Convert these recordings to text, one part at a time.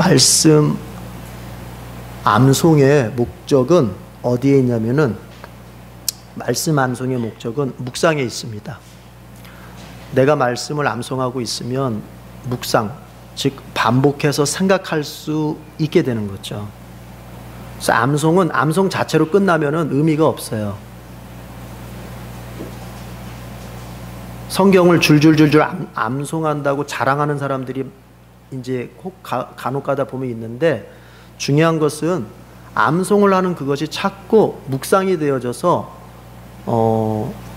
말씀 암송의 목적은 어디에 있냐면은, 말씀 암송의 목적은 묵상에 있습니다. 내가 말씀을 암송하고 있으면 묵상, 즉 반복해서 생각할 수 있게 되는 거죠. 그래서 암송은 암송 자체로 끝나면은 의미가 없어요. 성경을 줄줄줄줄 암송한다고 자랑하는 사람들이 이제 혹 간혹 가다 보면 있는데, 중요한 것은 암송을 하는 그것이 자꾸 묵상이 되어져서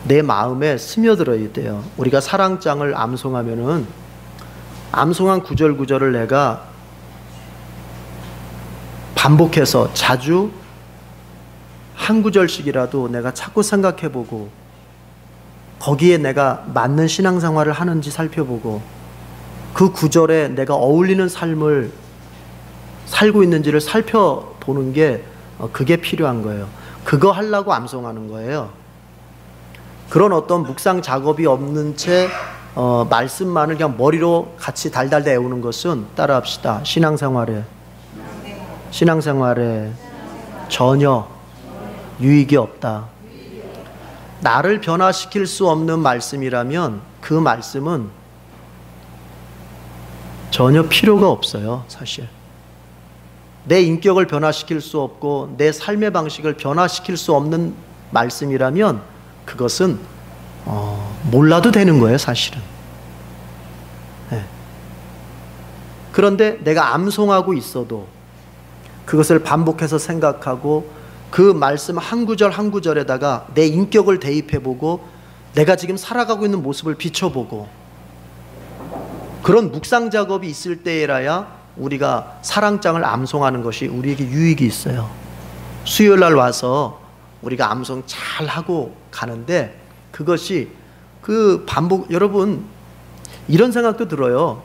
내 마음에 스며들어야 돼요. 우리가 사랑장을 암송하면은 암송한 구절 구절을 내가 반복해서 자주 한 구절씩이라도 내가 자꾸 생각해보고, 거기에 내가 맞는 신앙생활을 하는지 살펴보고, 그 구절에 내가 어울리는 삶을 살고 있는지를 살펴보는 게 그게 필요한 거예요. 그거 하려고 암송하는 거예요. 그런 어떤 묵상 작업이 없는 채 말씀만을 그냥 머리로 같이 달달 외우는 것은, 따라합시다, 신앙생활에 전혀 유익이 없다. 나를 변화시킬 수 없는 말씀이라면 그 말씀은 전혀 필요가 없어요. 사실 내 인격을 변화시킬 수 없고 내 삶의 방식을 변화시킬 수 없는 말씀이라면 그것은 몰라도 되는 거예요, 사실은. 네. 그런데 내가 암송하고 있어도 그것을 반복해서 생각하고 그 말씀 한 구절 한 구절에다가 내 인격을 대입해보고 내가 지금 살아가고 있는 모습을 비춰보고, 그런 묵상 작업이 있을 때에라야 우리가 사랑장을 암송하는 것이 우리에게 유익이 있어요. 수요일 날 와서 우리가 암송 잘 하고 가는데, 그것이 그 반복, 여러분 이런 생각도 들어요.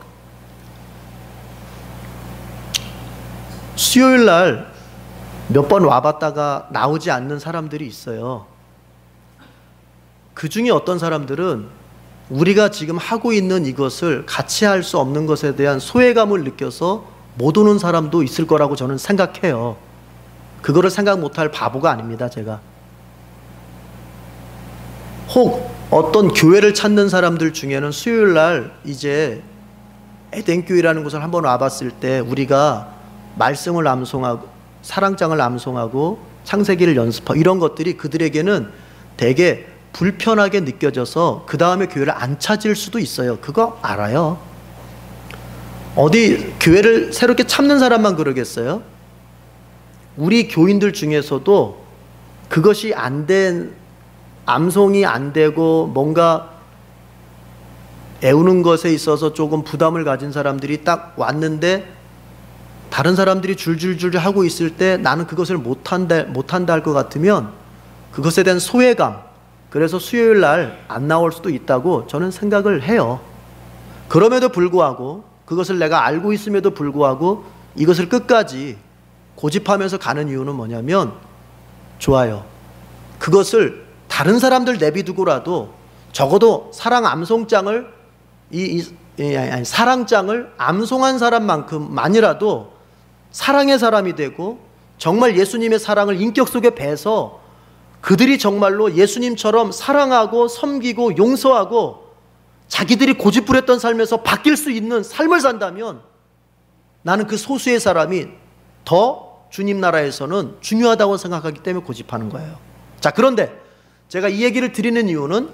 수요일 날 몇 번 와봤다가 나오지 않는 사람들이 있어요. 그 중에 어떤 사람들은 우리가 지금 하고 있는 이것을 같이 할 수 없는 것에 대한 소외감을 느껴서 못 오는 사람도 있을 거라고 저는 생각해요. 그거를 생각 못할 바보가 아닙니다, 제가. 혹 어떤 교회를 찾는 사람들 중에는 수요일 날 이제 에덴교회라는 곳을 한번 와봤을 때 우리가 말씀을 암송하고 사랑장을 암송하고 창세기를 연습하고 이런 것들이 그들에게는 되게 불편하게 느껴져서 그 다음에 교회를 안 찾을 수도 있어요. 그거 알아요. 어디 교회를 새롭게 찾는 사람만 그러겠어요? 우리 교인들 중에서도 그것이 안 된, 암송이 안 되고 뭔가 애우는 것에 있어서 조금 부담을 가진 사람들이 딱 왔는데, 다른 사람들이 줄줄줄 하고 있을 때 나는 그것을 못한다 할 것 같으면 그것에 대한 소외감, 그래서 수요일 날 안 나올 수도 있다고 저는 생각을 해요. 그럼에도 불구하고, 그것을 내가 알고 있음에도 불구하고 이것을 끝까지 고집하면서 가는 이유는 뭐냐면, 좋아요, 그것을 다른 사람들 내비두고라도 적어도 사랑 암송장을 사랑장을 암송한 사람만큼만이라도 사랑의 사람이 되고, 정말 예수님의 사랑을 인격 속에 배서 그들이 정말로 예수님처럼 사랑하고 섬기고 용서하고 자기들이 고집부렸던 삶에서 바뀔 수 있는 삶을 산다면, 나는 그 소수의 사람이 더 주님 나라에서는 중요하다고 생각하기 때문에 고집하는 거예요. 자, 그런데 제가 이 얘기를 드리는 이유는,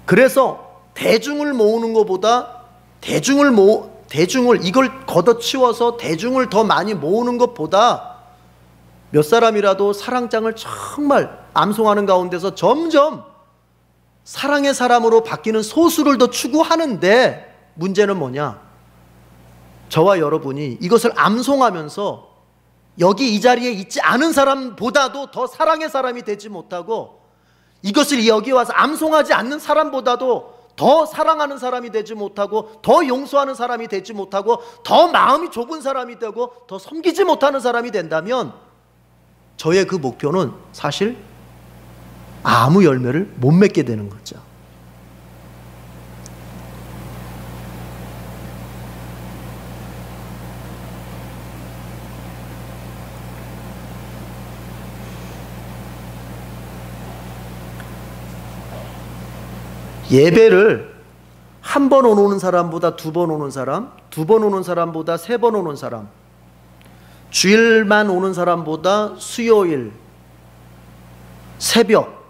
그래서 대중을 모으는 것보다 대중을 이걸 걷어치워서 대중을 더 많이 모으는 것보다 몇 사람이라도 사랑장을 정말 암송하는 가운데서 점점 사랑의 사람으로 바뀌는 소수를 더 추구하는데, 문제는 뭐냐? 저와 여러분이 이것을 암송하면서 여기 이 자리에 있지 않은 사람보다도 더 사랑의 사람이 되지 못하고, 이것을 여기 와서 암송하지 않는 사람보다도 더 사랑하는 사람이 되지 못하고, 더 용서하는 사람이 되지 못하고, 더 마음이 좁은 사람이 되고, 더 섬기지 못하는 사람이 된다면, 저의 그 목표는 사실 아무 열매를 못 맺게 되는 거죠. 예배를 한 번 오는 사람보다 두 번 오는 사람, 두 번 오는 사람보다 세 번 오는 사람, 주일만 오는 사람보다 수요일, 새벽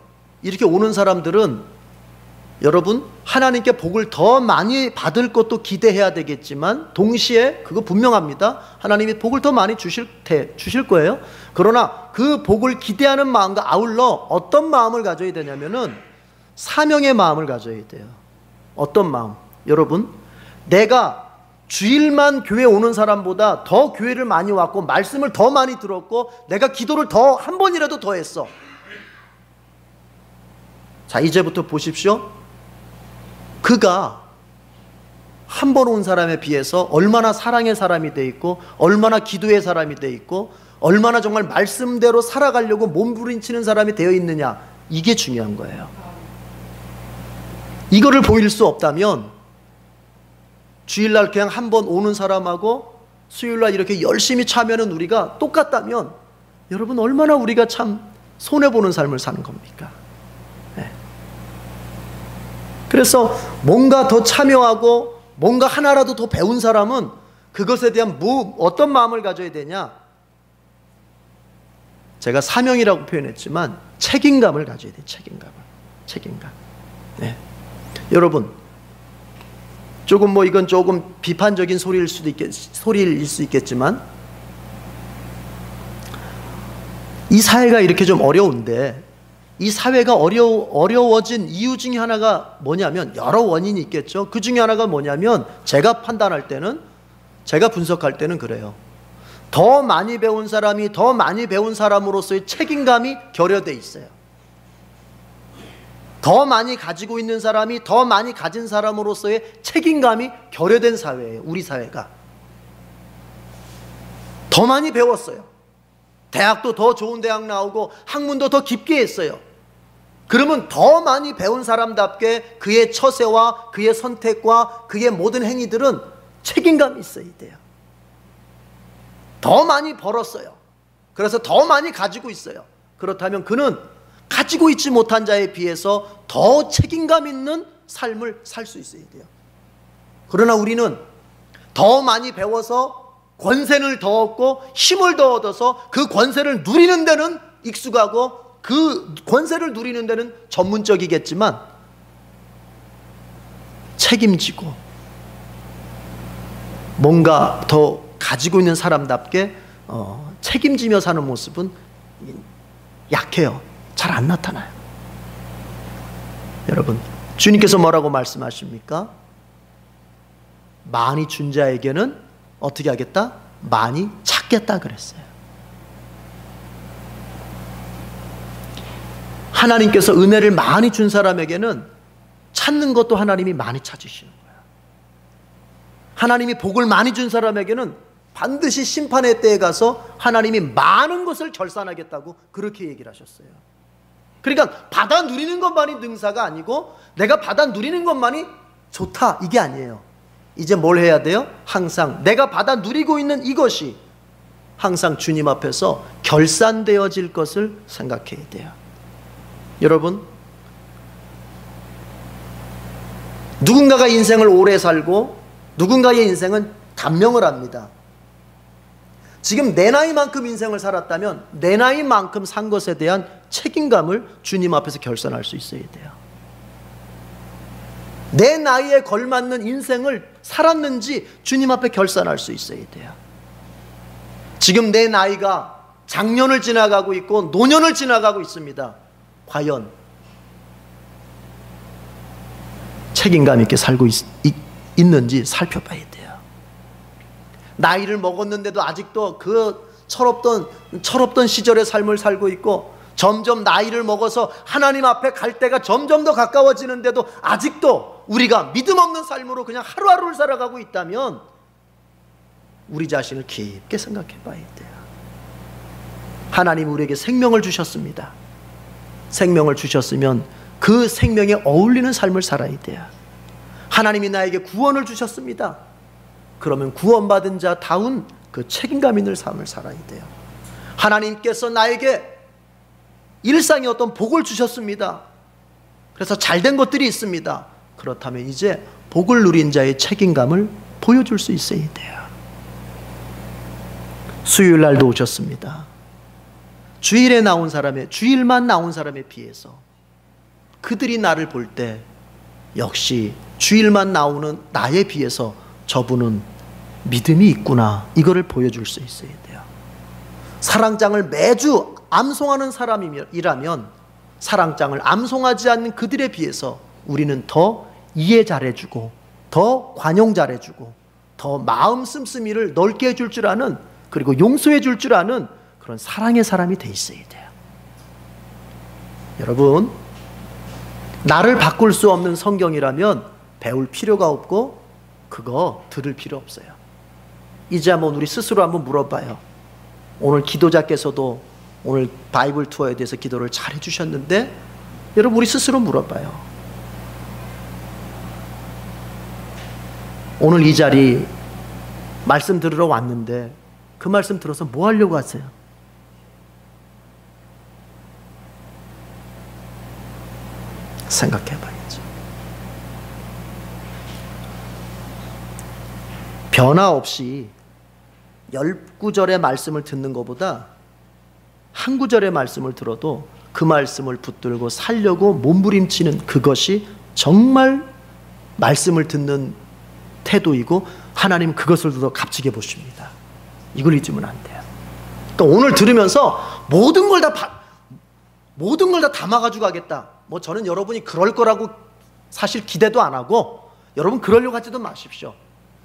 이렇게 오는 사람들은 여러분 하나님께 복을 더 많이 받을 것도 기대해야 되겠지만 동시에 그거 분명합니다. 하나님이 복을 더 많이 주실 거예요. 그러나 그 복을 기대하는 마음과 아울러 어떤 마음을 가져야 되냐면은 사명의 마음을 가져야 돼요. 어떤 마음? 여러분, 내가 주일만 교회 오는 사람보다 더 교회를 많이 왔고 말씀을 더 많이 들었고 내가 기도를 더 한 번이라도 더 했어. 자, 이제부터 보십시오. 그가 한 번 온 사람에 비해서 얼마나 사랑의 사람이 돼 있고 얼마나 기도의 사람이 돼 있고 얼마나 정말 말씀대로 살아가려고 몸부림치는 사람이 되어 있느냐, 이게 중요한 거예요. 이거를 보일 수 없다면 주일날 그냥 한 번 오는 사람하고 수요일날 이렇게 열심히 참여하는 우리가 똑같다면 여러분 얼마나 우리가 참 손해보는 삶을 사는 겁니까? 네. 그래서 뭔가 더 참여하고 뭔가 하나라도 더 배운 사람은 그것에 대한 어떤 마음을 가져야 되냐? 제가 사명이라고 표현했지만 책임감을 가져야 돼요. 책임감. 네. 여러분, 조금 이건 조금 비판적인 소리일 수 있겠지만 이 사회가 이렇게 좀 어려운데 이 사회가 어려워진 이유 중에 하나가 뭐냐면 여러 원인이 있겠죠. 그 중에 하나가 뭐냐면 제가 판단할 때는, 제가 분석할 때는 그래요. 더 많이 배운 사람이 더 많이 배운 사람으로서의 책임감이 결여돼 있어요. 더 많이 가지고 있는 사람이 더 많이 가진 사람으로서의 책임감이 결여된 사회예요. 우리 사회가 더 많이 배웠어요. 대학도 더 좋은 대학 나오고 학문도 더 깊게 했어요. 그러면 더 많이 배운 사람답게 그의 처세와 그의 선택과 그의 모든 행위들은 책임감이 있어야 돼요. 더 많이 벌었어요. 그래서 더 많이 가지고 있어요. 그렇다면 그는 가지고 있지 못한 자에 비해서 더 책임감 있는 삶을 살 수 있어야 돼요. 그러나 우리는 더 많이 배워서 권세를 더 얻고 힘을 더 얻어서 그 권세를 누리는 데는 익숙하고 그 권세를 누리는 데는 전문적이겠지만 책임지고 뭔가 더 가지고 있는 사람답게 책임지며 사는 모습은 약해요. 잘 안 나타나요. 여러분, 주님께서 뭐라고 말씀하십니까? 많이 준 자에게는 어떻게 하겠다? 많이 찾겠다 그랬어요. 하나님께서 은혜를 많이 준 사람에게는 찾는 것도 하나님이 많이 찾으시는 거예요. 하나님이 복을 많이 준 사람에게는 반드시 심판의 때에 가서 하나님이 많은 것을 결산하겠다고 그렇게 얘기를 하셨어요. 그러니까 받아 누리는 것만이 능사가 아니고 내가 받아 누리는 것만이 좋다, 이게 아니에요. 이제 뭘 해야 돼요? 항상 내가 받아 누리고 있는 이것이 항상 주님 앞에서 결산되어질 것을 생각해야 돼요. 여러분, 누군가가 인생을 오래 살고 누군가의 인생은 단명을 합니다. 지금 내 나이만큼 인생을 살았다면 내 나이만큼 산 것에 대한 책임감을 주님 앞에서 결산할 수 있어야 돼요. 내 나이에 걸맞는 인생을 살았는지 주님 앞에 결산할 수 있어야 돼요. 지금 내 나이가 장년을 지나가고 있고 노년을 지나가고 있습니다. 과연 책임감 있게 살고 있는지 살펴봐야 돼요. 나이를 먹었는데도 아직도 그 철없던 시절의 삶을 살고 있고 점점 나이를 먹어서 하나님 앞에 갈 때가 점점 더 가까워지는데도 아직도 우리가 믿음 없는 삶으로 그냥 하루하루를 살아가고 있다면 우리 자신을 깊게 생각해 봐야 돼요. 하나님 우리에게 생명을 주셨습니다. 생명을 주셨으면 그 생명에 어울리는 삶을 살아야 돼요. 하나님이 나에게 구원을 주셨습니다. 그러면 구원받은 자다운 그 책임감 있는 삶을 살아야 돼요. 하나님께서 나에게 일상의 어떤 복을 주셨습니다. 그래서 잘된 것들이 있습니다. 그렇다면 이제 복을 누린 자의 책임감을 보여줄 수 있어야 돼요. 수요일 날도 오셨습니다. 주일에 나온 사람의, 주일만 나온 사람에 비해서 그들이 나를 볼 때 역시 주일만 나오는 나에 비해서 저분은 믿음이 있구나, 이거를 보여줄 수 있어야 돼요. 사랑장을 매주 암송하는 사람이라면 사랑장을 암송하지 않는 그들에 비해서 우리는 더 이해 잘해주고, 더 관용 잘해주고, 더 마음 씀씀이를 넓게 해줄 줄 아는, 그리고 용서해 줄 줄 아는 그런 사랑의 사람이 돼 있어야 돼요. 여러분, 나를 바꿀 수 없는 성경이라면 배울 필요가 없고 그거 들을 필요 없어요. 이제 한번 우리 스스로 한번 물어봐요. 오늘 기도자께서도 오늘 바이블 투어에 대해서 기도를 잘 해주셨는데, 여러분 우리 스스로 물어봐요. 오늘 이 자리 말씀 들으러 왔는데 그 말씀 들어서 뭐 하려고 하세요? 생각해 봐야죠. 변화 없이 10구절의 말씀을 듣는 것보다 한 구절의 말씀을 들어도 그 말씀을 붙들고 살려고 몸부림치는 그것이 정말 말씀을 듣는 태도이고, 하나님은 그것을 더 값지게 보십니다. 이걸 잊으면 안 돼요. 그러니까 오늘 들으면서 모든 걸 다 담아가지고 가겠다, 뭐 저는 여러분이 그럴 거라고 사실 기대도 안 하고, 여러분 그러려고 하지도 마십시오.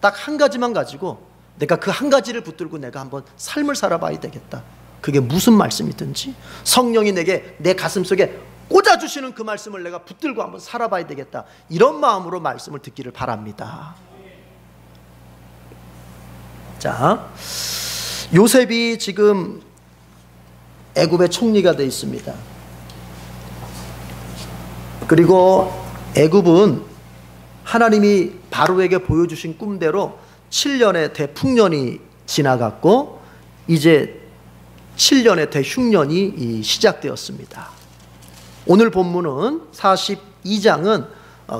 딱 한 가지만 가지고 내가 그 한 가지를 붙들고 내가 한번 삶을 살아봐야 되겠다. 그게 무슨 말씀이든지 성령이 내게 내 가슴속에 꽂아주시는 그 말씀을 내가 붙들고 한번 살아봐야 되겠다, 이런 마음으로 말씀을 듣기를 바랍니다. 자, 요셉이 지금 애굽의 총리가 되어 있습니다. 그리고 애굽은 하나님이 바로에게 보여주신 꿈대로 7년의 대풍년이 지나갔고 이제 7년의 대흉년이 시작되었습니다. 오늘 본문은 42장은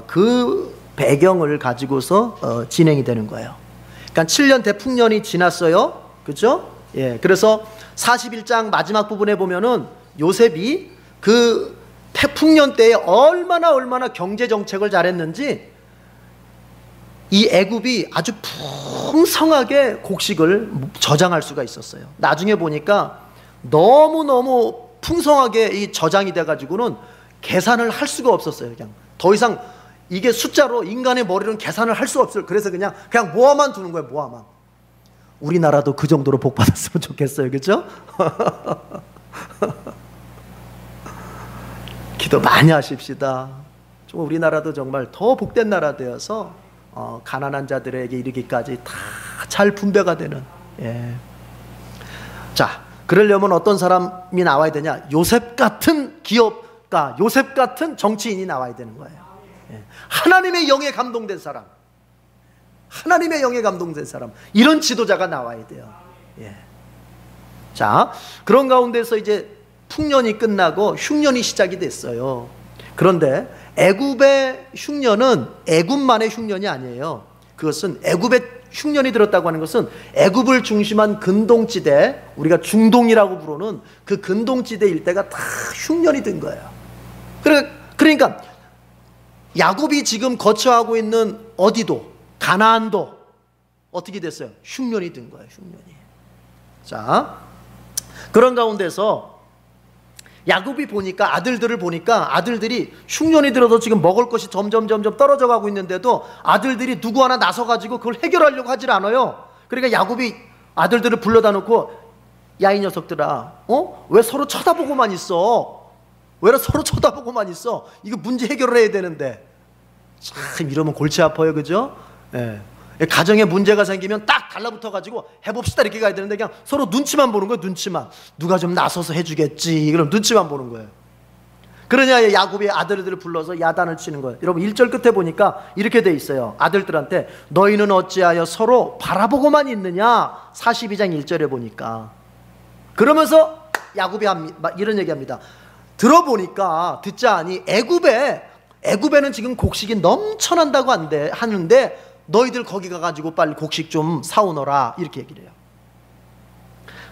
그 배경을 가지고서 진행이 되는 거예요. 그러니까 7년 대풍년이 지났어요. 그렇죠? 예. 그래서 41장 마지막 부분에 보면은 요셉이 그 태풍년 때에 얼마나 경제 정책을 잘했는지 이 애굽이 아주 풍성하게 곡식을 저장할 수가 있었어요. 나중에 보니까 너무너무 풍성하게 이 저장이 돼가지고는 계산을 할 수가 없었어요. 그냥 더 이상 이게 숫자로 인간의 머리로는 계산을 할 수 없어요. 그래서 그냥 모아만 두는 거예요. 모아만. 우리나라도 그 정도로 복 받았으면 좋겠어요. 그렇죠? 기도 많이 하십시다. 좀 우리나라도 정말 더 복된 나라 되어서 가난한 자들에게 이르기까지 다 잘 분배가 되는. 예. 자, 그러려면 어떤 사람이 나와야 되냐? 요셉 같은 기업가, 요셉 같은 정치인이 나와야 되는 거예요. 예. 하나님의 영에 감동된 사람, 하나님의 영에 감동된 사람, 이런 지도자가 나와야 돼요. 예. 자, 그런 가운데서 이제 풍년이 끝나고 흉년이 시작이 됐어요. 그런데 애굽의 흉년은 애굽만의 흉년이 아니에요. 그것은 애굽의 흉년이 들었다고 하는 것은 애굽을 중심한 근동지대, 우리가 중동이라고 부르는 그 근동지대 일대가 다 흉년이 든 거예요. 그러니까 야곱이 지금 거처하고 있는 어디도, 가나안도 어떻게 됐어요? 흉년이 든 거예요. 흉년이. 자, 그런 가운데서 야곱이 보니까, 아들들을 보니까 아들들이 흉년이 들어서 지금 먹을 것이 점점 떨어져 가고 있는데도 아들들이 누구 하나 나서가지고 그걸 해결하려고 하질 않아요. 그러니까 야곱이 아들들을 불러다 놓고, 야, 이 녀석들아, 왜 서로 쳐다보고만 있어? 왜 서로 쳐다보고만 있어? 이거 문제 해결을 해야 되는데. 참 이러면 골치 아파요. 그죠? 예. 가정에 문제가 생기면 딱 달라붙어가지고 해봅시다 이렇게 가야 되는데 그냥 서로 눈치만 보는 거예요. 눈치만. 누가 좀 나서서 해주겠지. 그럼 눈치만 보는 거예요. 그러냐 야곱이 아들들을 불러서 야단을 치는 거예요. 여러분 1절 끝에 보니까 이렇게 돼 있어요. 아들들한테 너희는 어찌하여 서로 바라보고만 있느냐. 42장 1절에 보니까. 그러면서 야곱이 이런 얘기합니다. 들어보니까 듣자하니 애굽에 애굽에는 지금 곡식이 넘쳐난다고 하는데 너희들 거기 가가지고 빨리 곡식 좀 사오너라, 이렇게 얘기를 해요.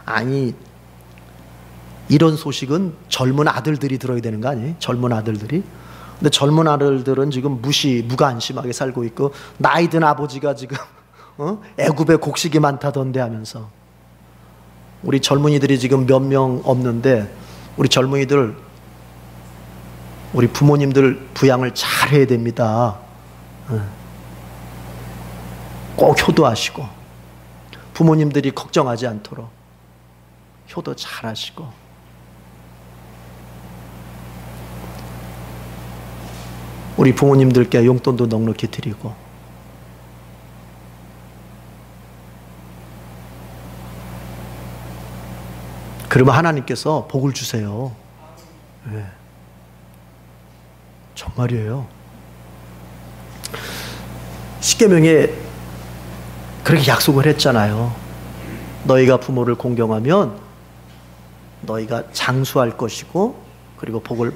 아니, 이런 소식은 젊은 아들들이 들어야 되는 거 아니에요? 젊은 아들들이. 근데 젊은 아들들은 지금 무관심하게 살고 있고, 나이 든 아버지가 지금 애굽에 곡식이 많다던데 하면서, 우리 젊은이들이 지금 몇 명 없는데, 우리 젊은이들, 우리 부모님들 부양을 잘 해야 됩니다. 꼭 효도하시고, 부모님들이 걱정하지 않도록 효도 잘 하시고, 우리 부모님들께 용돈도 넉넉히 드리고, 그러면 하나님께서 복을 주세요. 네. 정말이에요. 십계명에 그렇게 약속을 했잖아요. 너희가 부모를 공경하면 너희가 장수할 것이고, 그리고 복을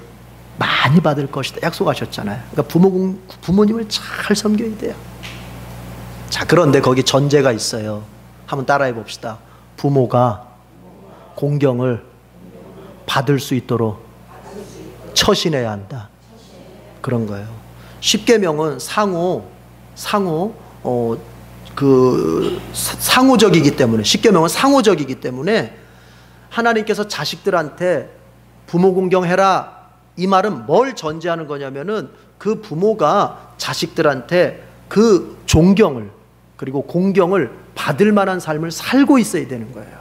많이 받을 것이다, 약속하셨잖아요. 그러니까 부모님을 잘 섬겨야 돼요. 자, 그런데 거기 전제가 있어요. 한번 따라해 봅시다. 부모가 공경을 받을 수 있도록 처신해야 한다, 그런 거예요. 십계명은 상호적이기 때문에, 십계명은 상호적이기 때문에 하나님께서 자식들한테 부모 공경해라, 이 말은 뭘 전제하는 거냐면은 그 부모가 자식들한테 그 존경을, 그리고 공경을 받을 만한 삶을 살고 있어야 되는 거예요.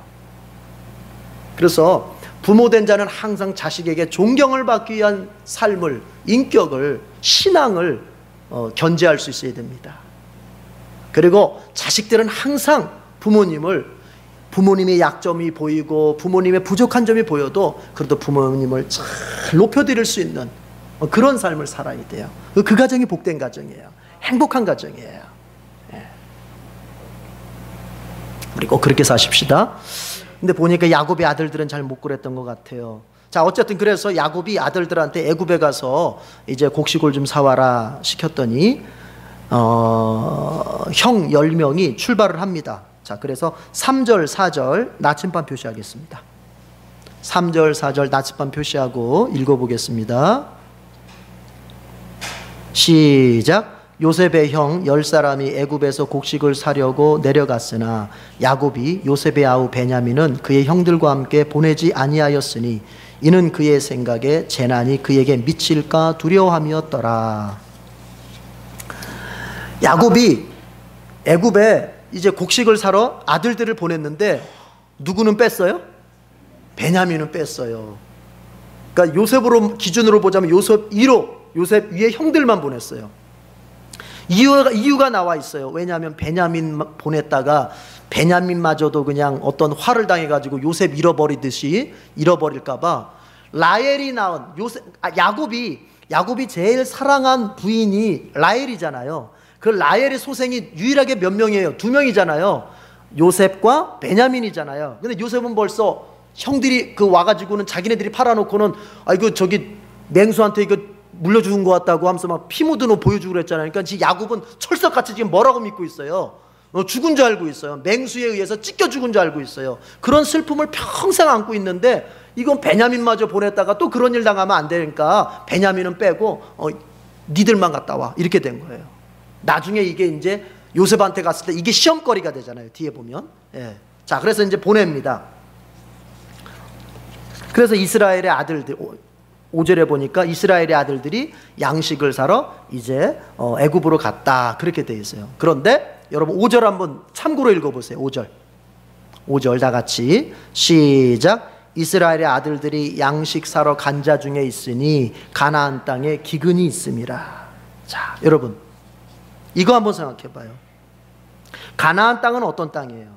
그래서 부모된 자는 항상 자식에게 존경을 받기 위한 삶을, 인격을, 신앙을 견지할 수 있어야 됩니다. 그리고 자식들은 항상 부모님의 약점이 보이고 부모님의 부족한 점이 보여도 그래도 부모님을 잘 높여드릴 수 있는 그런 삶을 살아야 돼요. 그 가정이 복된 가정이에요. 행복한 가정이에요. 우리 꼭 그렇게 사십시다. 근데 보니까 야곱의 아들들은 잘 못 그랬던 것 같아요. 자, 어쨌든 그래서 야곱이 아들들한테 애굽에 가서 이제 곡식을 좀 사와라 시켰더니 형 10명이 출발을 합니다. 자, 그래서 3절 4절 나침반 표시하겠습니다. 3절 4절 나침반 표시하고 읽어보겠습니다. 시작. 요셉의 형 10사람이 애굽에서 곡식을 사려고 내려갔으나 야곱이 요셉의 아우 베냐민은 그의 형들과 함께 보내지 아니하였으니 이는 그의 생각에 재난이 그에게 미칠까 두려워함이었더라. 야곱이 애굽에 이제 곡식을 사러 아들들을 보냈는데 누구는 뺐어요? 베냐민은 뺐어요. 그러니까 요셉으로 기준으로 보자면 요셉 위에 형들만 보냈어요. 이유가 나와 있어요. 왜냐하면 베냐민 보냈다가 베냐민마저도 그냥 어떤 화를 당해가지고 요셉 잃어버리듯이 잃어버릴까봐 라헬이 낳은 야곱이 제일 사랑한 부인이 라헬이잖아요. 그 라헬의 소생이 유일하게 몇 명이에요? 2명이잖아요. 요셉과 베냐민이잖아요. 근데 요셉은 벌써 형들이 와가지고는 자기네들이 팔아놓고는 이거 저기 맹수한테 이거 물려주는 것 같다고 하면서 막 피 묻은 옷 보여주고 그랬잖아요. 그러니까 지금 야곱은 철석같이 지금 뭐라고 믿고 있어요? 죽은 줄 알고 있어요. 맹수에 의해서 찢겨 죽은 줄 알고 있어요. 그런 슬픔을 평생 안고 있는데 이건 베냐민마저 보냈다가 또 그런 일 당하면 안 되니까 베냐민은 빼고 니들만 갔다 와, 이렇게 된 거예요. 나중에 이게 이제 요셉한테 갔을 때 이게 시험거리가 되잖아요. 뒤에 보면. 예. 자, 그래서 이제 보냅니다. 그래서 이스라엘의 아들들 5절에 보니까 이스라엘의 아들들이 양식을 사러 이제 애굽으로 갔다, 그렇게 되어 있어요. 그런데 여러분 5절 한번 참고로 읽어보세요. 5절 다 같이 시작. 이스라엘의 아들들이 양식 사러 간 자 중에 있으니 가나안 땅에 기근이 있음이라. 자, 여러분 이거 한번 생각해 봐요. 가나안 땅은 어떤 땅이에요?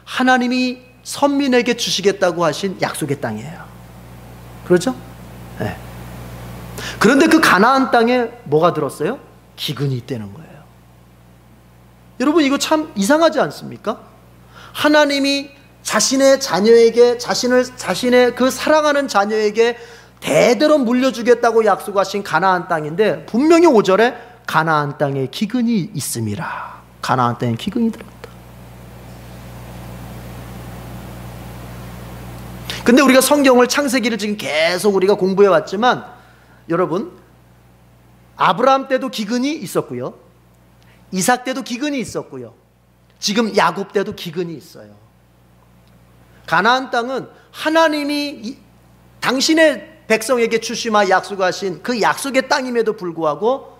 하나님이 선민에게 주시겠다고 하신 약속의 땅이에요. 그렇죠? 네. 그런데 그 가나안 땅에 뭐가 들었어요? 기근이 있다는 거예요. 여러분 이거 참 이상하지 않습니까? 하나님이 자신의 자녀에게 자신의 그 사랑하는 자녀에게 대대로 물려주겠다고 약속하신 가나안 땅인데 분명히 5절에 가나안 땅에 기근이 있음이라. 가나안 땅에 기근이 들었다. 근데 우리가 성경을 창세기를 지금 계속 우리가 공부해 왔지만 여러분, 아브라함 때도 기근이 있었고요, 이삭 때도 기근이 있었고요, 지금 야곱 때도 기근이 있어요. 가나안 땅은 하나님이 당신의 백성에게 주시마 약속하신 그 약속의 땅임에도 불구하고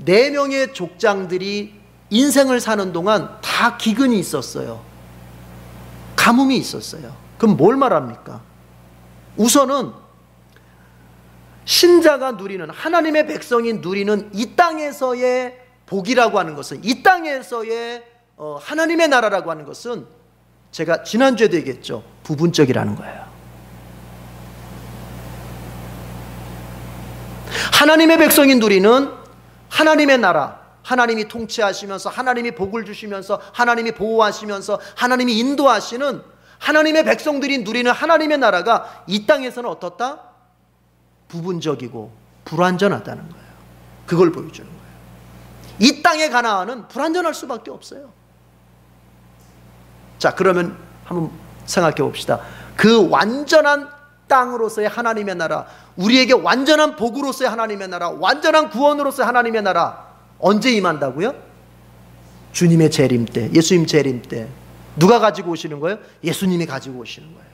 4명의 족장들이 인생을 사는 동안 다 기근이 있었어요. 가뭄이 있었어요. 그럼 뭘 말합니까? 우선은 신자가 누리는, 하나님의 백성이 누리는 이 땅에서의 복이라고 하는 것은, 이 땅에서의 하나님의 나라라고 하는 것은 제가 지난주에도 얘기했죠. 부분적이라는 거예요. 하나님의 백성이 누리는 하나님의 나라, 하나님이 통치하시면서 하나님이 복을 주시면서 하나님이 보호하시면서 하나님이 인도하시는 하나님의 백성들이 누리는 하나님의 나라가 이 땅에서는 어떻다? 부분적이고 불완전하다는 거예요. 그걸 보여주는 거예요. 이 땅의 가나안은 불완전할 수밖에 없어요. 자, 그러면 한번 생각해 봅시다. 그 완전한 땅으로서의 하나님의 나라, 우리에게 완전한 복으로서의 하나님의 나라, 완전한 구원으로서의 하나님의 나라 언제 임한다고요? 주님의 재림 때, 예수님 재림 때. 누가 가지고 오시는 거예요? 예수님이 가지고 오시는 거예요.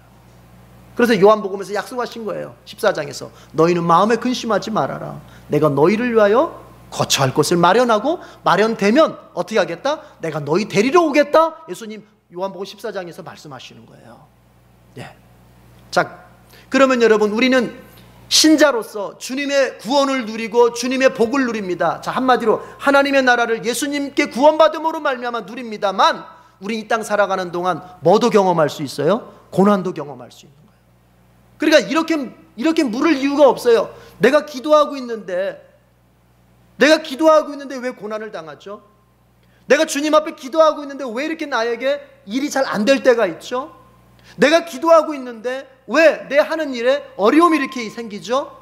그래서 요한복음에서 약속하신 거예요. 14장에서 너희는 마음에 근심하지 말아라. 내가 너희를 위하여 거처할 곳을 마련하고 마련되면 어떻게 하겠다? 내가 너희 데리러 오겠다. 예수님 요한복음 14장에서 말씀하시는 거예요. 네. 자, 그러면 여러분, 우리는 신자로서 주님의 구원을 누리고 주님의 복을 누립니다. 자, 한마디로 하나님의 나라를 예수님께 구원받음으로 말미암아 누립니다만, 우리 이 땅 살아가는 동안 뭐도 경험할 수 있어요? 고난도 경험할 수 있는 거예요. 그러니까 이렇게 물을 이유가 없어요. 내가 기도하고 있는데 왜 고난을 당하죠? 내가 주님 앞에 기도하고 있는데 왜 이렇게 나에게 일이 잘 안 될 때가 있죠? 내가 기도하고 있는데 왜 내 하는 일에 어려움이 이렇게 생기죠?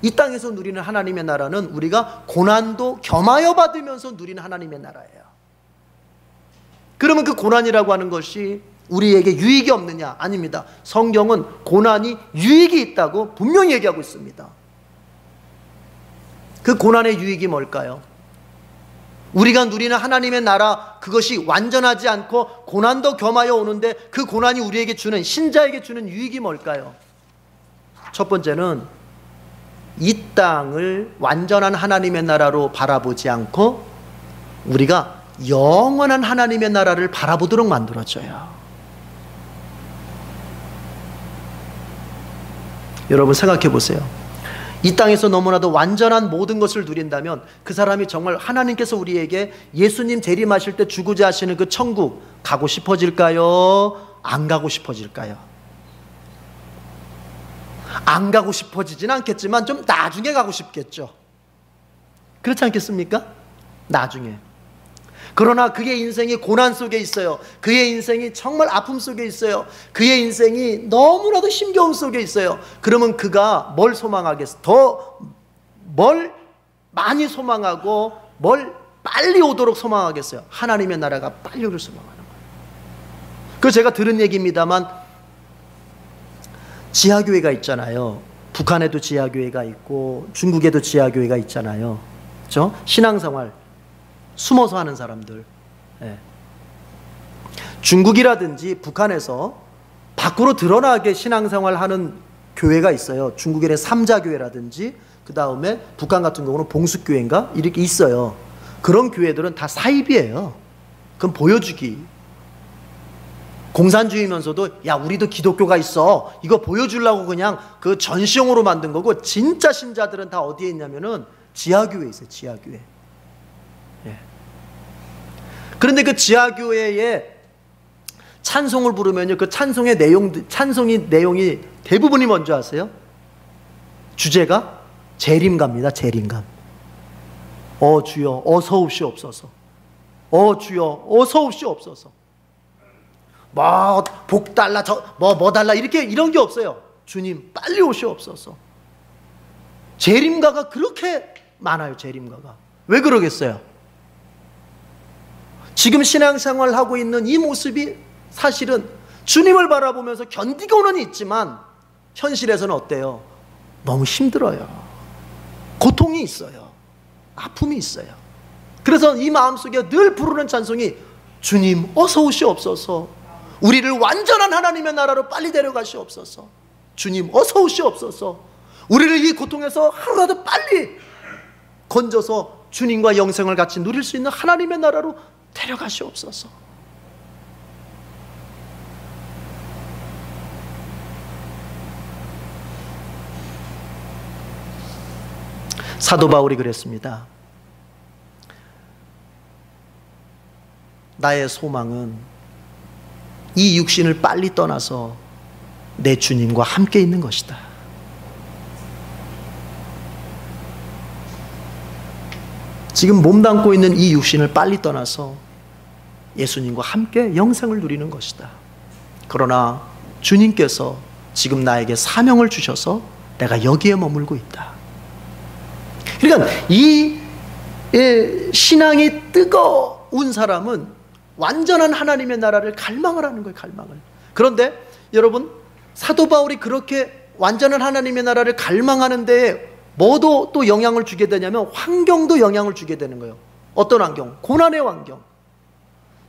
이 땅에서 누리는 하나님의 나라는 우리가 고난도 겸하여 받으면서 누리는 하나님의 나라예요. 그러면 그 고난이라고 하는 것이 우리에게 유익이 없느냐? 아닙니다. 성경은 고난이 유익이 있다고 분명히 얘기하고 있습니다. 그 고난의 유익이 뭘까요? 우리가 누리는 하나님의 나라, 그것이 완전하지 않고 고난도 겸하여 오는데 그 고난이 우리에게 주는, 신자에게 주는 유익이 뭘까요? 첫 번째는 이 땅을 완전한 하나님의 나라로 바라보지 않고 우리가 영원한 하나님의 나라를 바라보도록 만들어줘요. 여러분 생각해 보세요. 이 땅에서 너무나도 완전한 모든 것을 누린다면 그 사람이 정말 하나님께서 우리에게 예수님 재림하실 때 주고자 하시는 그 천국 가고 싶어질까요? 안 가고 싶어질까요? 안 가고 싶어지지는 않겠지만 좀 나중에 가고 싶겠죠. 그렇지 않겠습니까? 나중에. 그러나 그의 인생이 고난 속에 있어요. 그의 인생이 정말 아픔 속에 있어요. 그의 인생이 너무나도 힘겨움 속에 있어요. 그러면 그가 뭘 소망하겠어? 더 뭘 많이 소망하고 뭘 빨리 오도록 소망하겠어요? 하나님의 나라가 빨리 오길 소망하는 거예요. 그 제가 들은 얘기입니다만, 지하교회가 있잖아요. 북한에도 지하교회가 있고 중국에도 지하교회가 있잖아요. 그렇죠? 신앙생활 숨어서 하는 사람들. 예. 중국이라든지 북한에서 밖으로 드러나게 신앙생활 하는 교회가 있어요. 중국에는 삼자교회라든지, 그 다음에 북한 같은 경우는 봉숙교회인가? 이렇게 있어요. 그런 교회들은 다 사입이에요. 그건 보여주기. 공산주의면서도 야, 우리도 기독교가 있어, 이거 보여주려고 그냥 그 전시용으로 만든 거고, 진짜 신자들은 다 어디에 있냐면은 지하교회에 있어요. 지하교회. 예. 그런데 그 지하교회에 찬송을 부르면요, 그 찬송의 내용이 대부분이 뭔지 아세요? 주제가 재림갑니다. 재림감. 주여 어서 옵시옵소서. 주여 어서 옵시옵소서. 뭐 복 달라, 뭐 달라, 이런 게 없어요. 주님 빨리 오시옵소서. 재림가가 그렇게 많아요. 재림가가. 왜 그러겠어요? 지금 신앙생활 하고 있는 이 모습이 사실은 주님을 바라보면서 견디고는 있지만 현실에서는 어때요? 너무 힘들어요. 고통이 있어요. 아픔이 있어요. 그래서 이 마음속에 늘 부르는 찬송이 주님 어서 오시옵소서. 우리를 완전한 하나님의 나라로 빨리 데려가시옵소서. 주님 어서 오시옵소서. 우리를 이 고통에서 하루라도 빨리 건져서 주님과 영생을 같이 누릴 수 있는 하나님의 나라로 데려가시옵소서. 사도 바울이 그랬습니다. 나의 소망은 이 육신을 빨리 떠나서 내 주님과 함께 있는 것이다. 지금 몸담고 있는 이 육신을 빨리 떠나서 예수님과 함께 영생을 누리는 것이다. 그러나 주님께서 지금 나에게 사명을 주셔서 내가 여기에 머물고 있다. 그러니까 이 신앙이 뜨거운 사람은 완전한 하나님의 나라를 갈망을 하는 거예요. 갈망을. 그런데 여러분, 사도 바울이 그렇게 완전한 하나님의 나라를 갈망하는 데에 뭐도 또 영향을 주게 되냐면 환경도 영향을 주게 되는 거예요. 어떤 환경? 고난의 환경.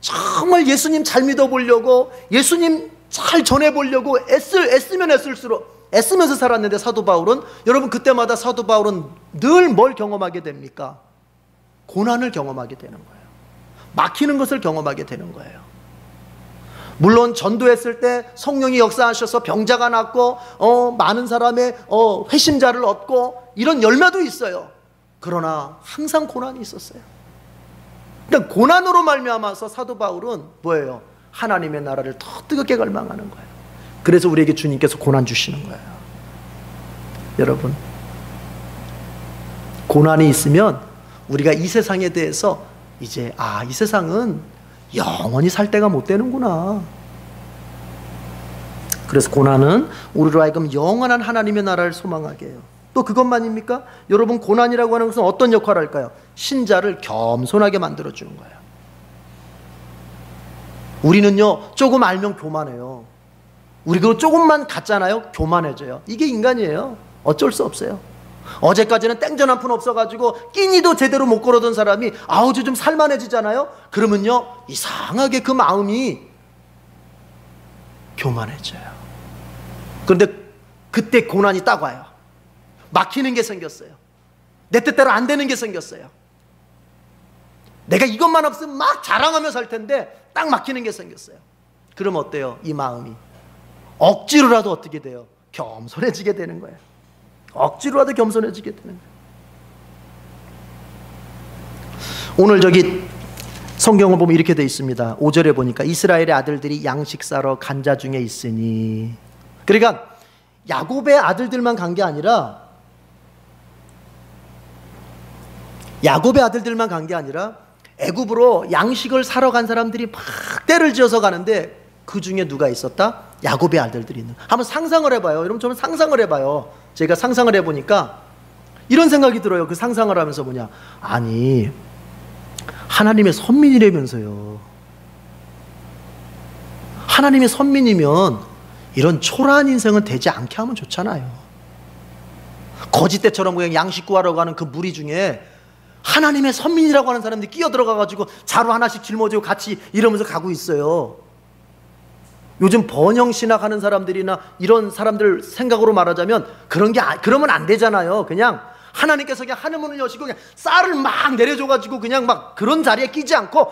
정말 예수님 잘 믿어보려고, 예수님 잘 전해보려고 애쓰면 애쓸수록 애쓰면서 살았는데 사도 바울은, 여러분 그때마다 사도 바울은 늘 뭘 경험하게 됩니까? 고난을 경험하게 되는 거예요. 막히는 것을 경험하게 되는 거예요. 물론 전도했을 때 성령이 역사하셔서 병자가 낫고 많은 사람의 회심자를 얻고 이런 열매도 있어요. 그러나 항상 고난이 있었어요. 그러니까 고난으로 말미암아서 사도 바울은 뭐예요? 하나님의 나라를 더 뜨겁게 갈망하는 거예요. 그래서 우리에게 주님께서 고난 주시는 거예요. 여러분, 고난이 있으면 우리가 이 세상에 대해서 이제 이 세상은 영원히 살 때가 못 되는구나. 그래서 고난은 우리로 하여금 영원한 하나님의 나라를 소망하게 해요. 또 그것만입니까? 여러분, 고난이라고 하는 것은 어떤 역할을 할까요? 신자를 겸손하게 만들어주는 거예요. 우리는요, 조금 알면 교만해요. 우리 그거 조금만 갖잖아요, 교만해져요. 이게 인간이에요. 어쩔 수 없어요. 어제까지는 땡전 한 푼 없어가지고 끼니도 제대로 못 걸어던 사람이 아우주 좀 살만해지잖아요. 그러면요, 이상하게 그 마음이 교만해져요. 그런데 그때 고난이 딱 와요. 막히는 게 생겼어요. 내 뜻대로 안 되는 게 생겼어요. 내가 이것만 없으면 막 자랑하며 살 텐데 딱 막히는 게 생겼어요. 그럼 어때요? 이 마음이 억지로라도 어떻게 돼요? 겸손해지게 되는 거예요. 억지로라도 겸손해지게 되는 거예요. 오늘 저기 성경을 보면 이렇게 되어 있습니다. 5절에 보니까 이스라엘의 아들들이 양식 사러 간 자 중에 있으니, 그러니까 야곱의 아들들만 간 게 아니라 애굽으로 양식을 사러 간 사람들이 막 때를 지어서 가는데 그 중에 누가 있었다? 야곱의 아들들이 있는. 한번 상상을 해봐요. 여러분, 저는 상상을 해봐요. 제가 상상을 해보니까 이런 생각이 들어요. 그 상상을 하면서 뭐냐, 아니 하나님의 선민이라면서요. 하나님의 선민이면 이런 초라한 인생은 되지 않게 하면 좋잖아요. 거짓대처럼 그냥 양식 구하러 가는 그 무리 중에 하나님의 선민이라고 하는 사람들이 끼어들어가가지고 자루 하나씩 짊어지고 같이 이러면서 가고 있어요. 요즘 번영신학 하는 사람들이나 이런 사람들 생각으로 말하자면 그러면 안 되잖아요. 그냥 하나님께서 그냥 하늘문을 여시고 그냥 쌀을 막 내려줘가지고 그냥 막 그런 자리에 끼지 않고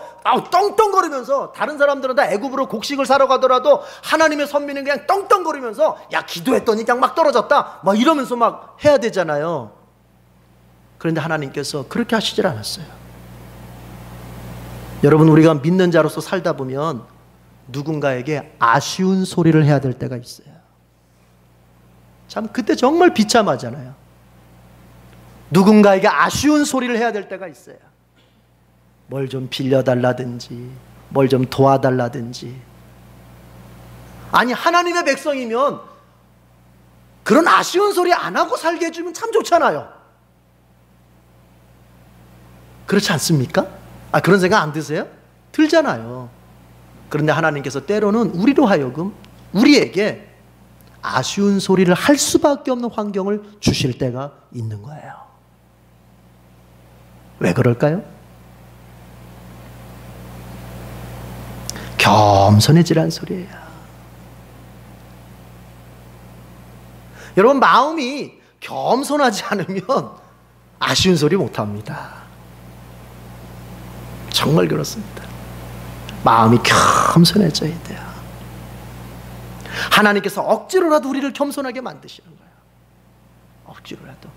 떵떵거리면서, 다른 사람들은 다 애굽으로 곡식을 사러 가더라도 하나님의 선민은 그냥 떵떵거리면서 야 기도했더니 그냥 막 떨어졌다 막 이러면서 막 해야 되잖아요. 그런데 하나님께서 그렇게 하시질 않았어요. 여러분, 우리가 믿는 자로서 살다 보면 누군가에게 아쉬운 소리를 해야 될 때가 있어요. 참 그때 정말 비참하잖아요. 누군가에게 아쉬운 소리를 해야 될 때가 있어요. 뭘 좀 빌려달라든지 뭘 좀 도와달라든지. 아니 하나님의 백성이면 그런 아쉬운 소리 안 하고 살게 해주면 참 좋잖아요. 그렇지 않습니까? 그런 생각 안 드세요? 들잖아요. 그런데 하나님께서 때로는 우리로 하여금 우리에게 아쉬운 소리를 할 수밖에 없는 환경을 주실 때가 있는 거예요. 왜 그럴까요? 겸손해지란 소리예요. 여러분, 마음이 겸손하지 않으면 아쉬운 소리 못합니다. 정말 그렇습니다. 마음이 겸손해져야 돼요. 하나님께서 억지로라도 우리를 겸손하게 만드시는 거예요. 억지로라도.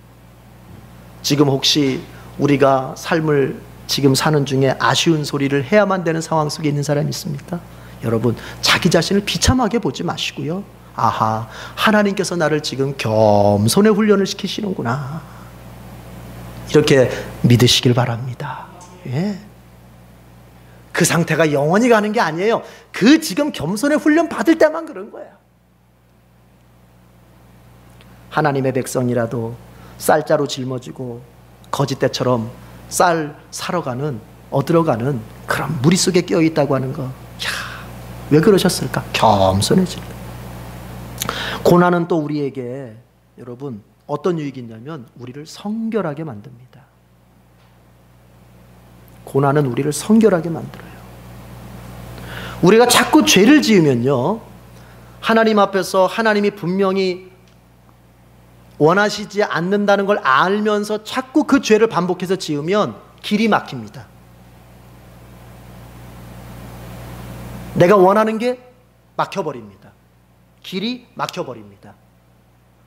지금 혹시 우리가 삶을 지금 사는 중에 아쉬운 소리를 해야만 되는 상황 속에 있는 사람이 있습니까? 여러분, 자기 자신을 비참하게 보지 마시고요. 아하, 하나님께서 나를 지금 겸손의 훈련을 시키시는구나, 이렇게 믿으시길 바랍니다. 예. 그 상태가 영원히 가는 게 아니에요. 그 지금 겸손의 훈련 받을 때만 그런 거예요. 하나님의 백성이라도 쌀자루 짊어지고 거짓대처럼 쌀 사러 가는, 얻으러 가는 그런 무리 속에 끼어 있다고 하는 거, 왜 그러셨을까? 겸손해질 때. 고난은 또 우리에게, 여러분, 어떤 유익이 있냐면 우리를 성결하게 만듭니다. 고난은 우리를 성결하게 만들어요. 우리가 자꾸 죄를 지으면요, 하나님 앞에서 하나님이 분명히 원하시지 않는다는 걸 알면서 자꾸 그 죄를 반복해서 지으면 길이 막힙니다. 내가 원하는 게 막혀버립니다. 길이 막혀버립니다.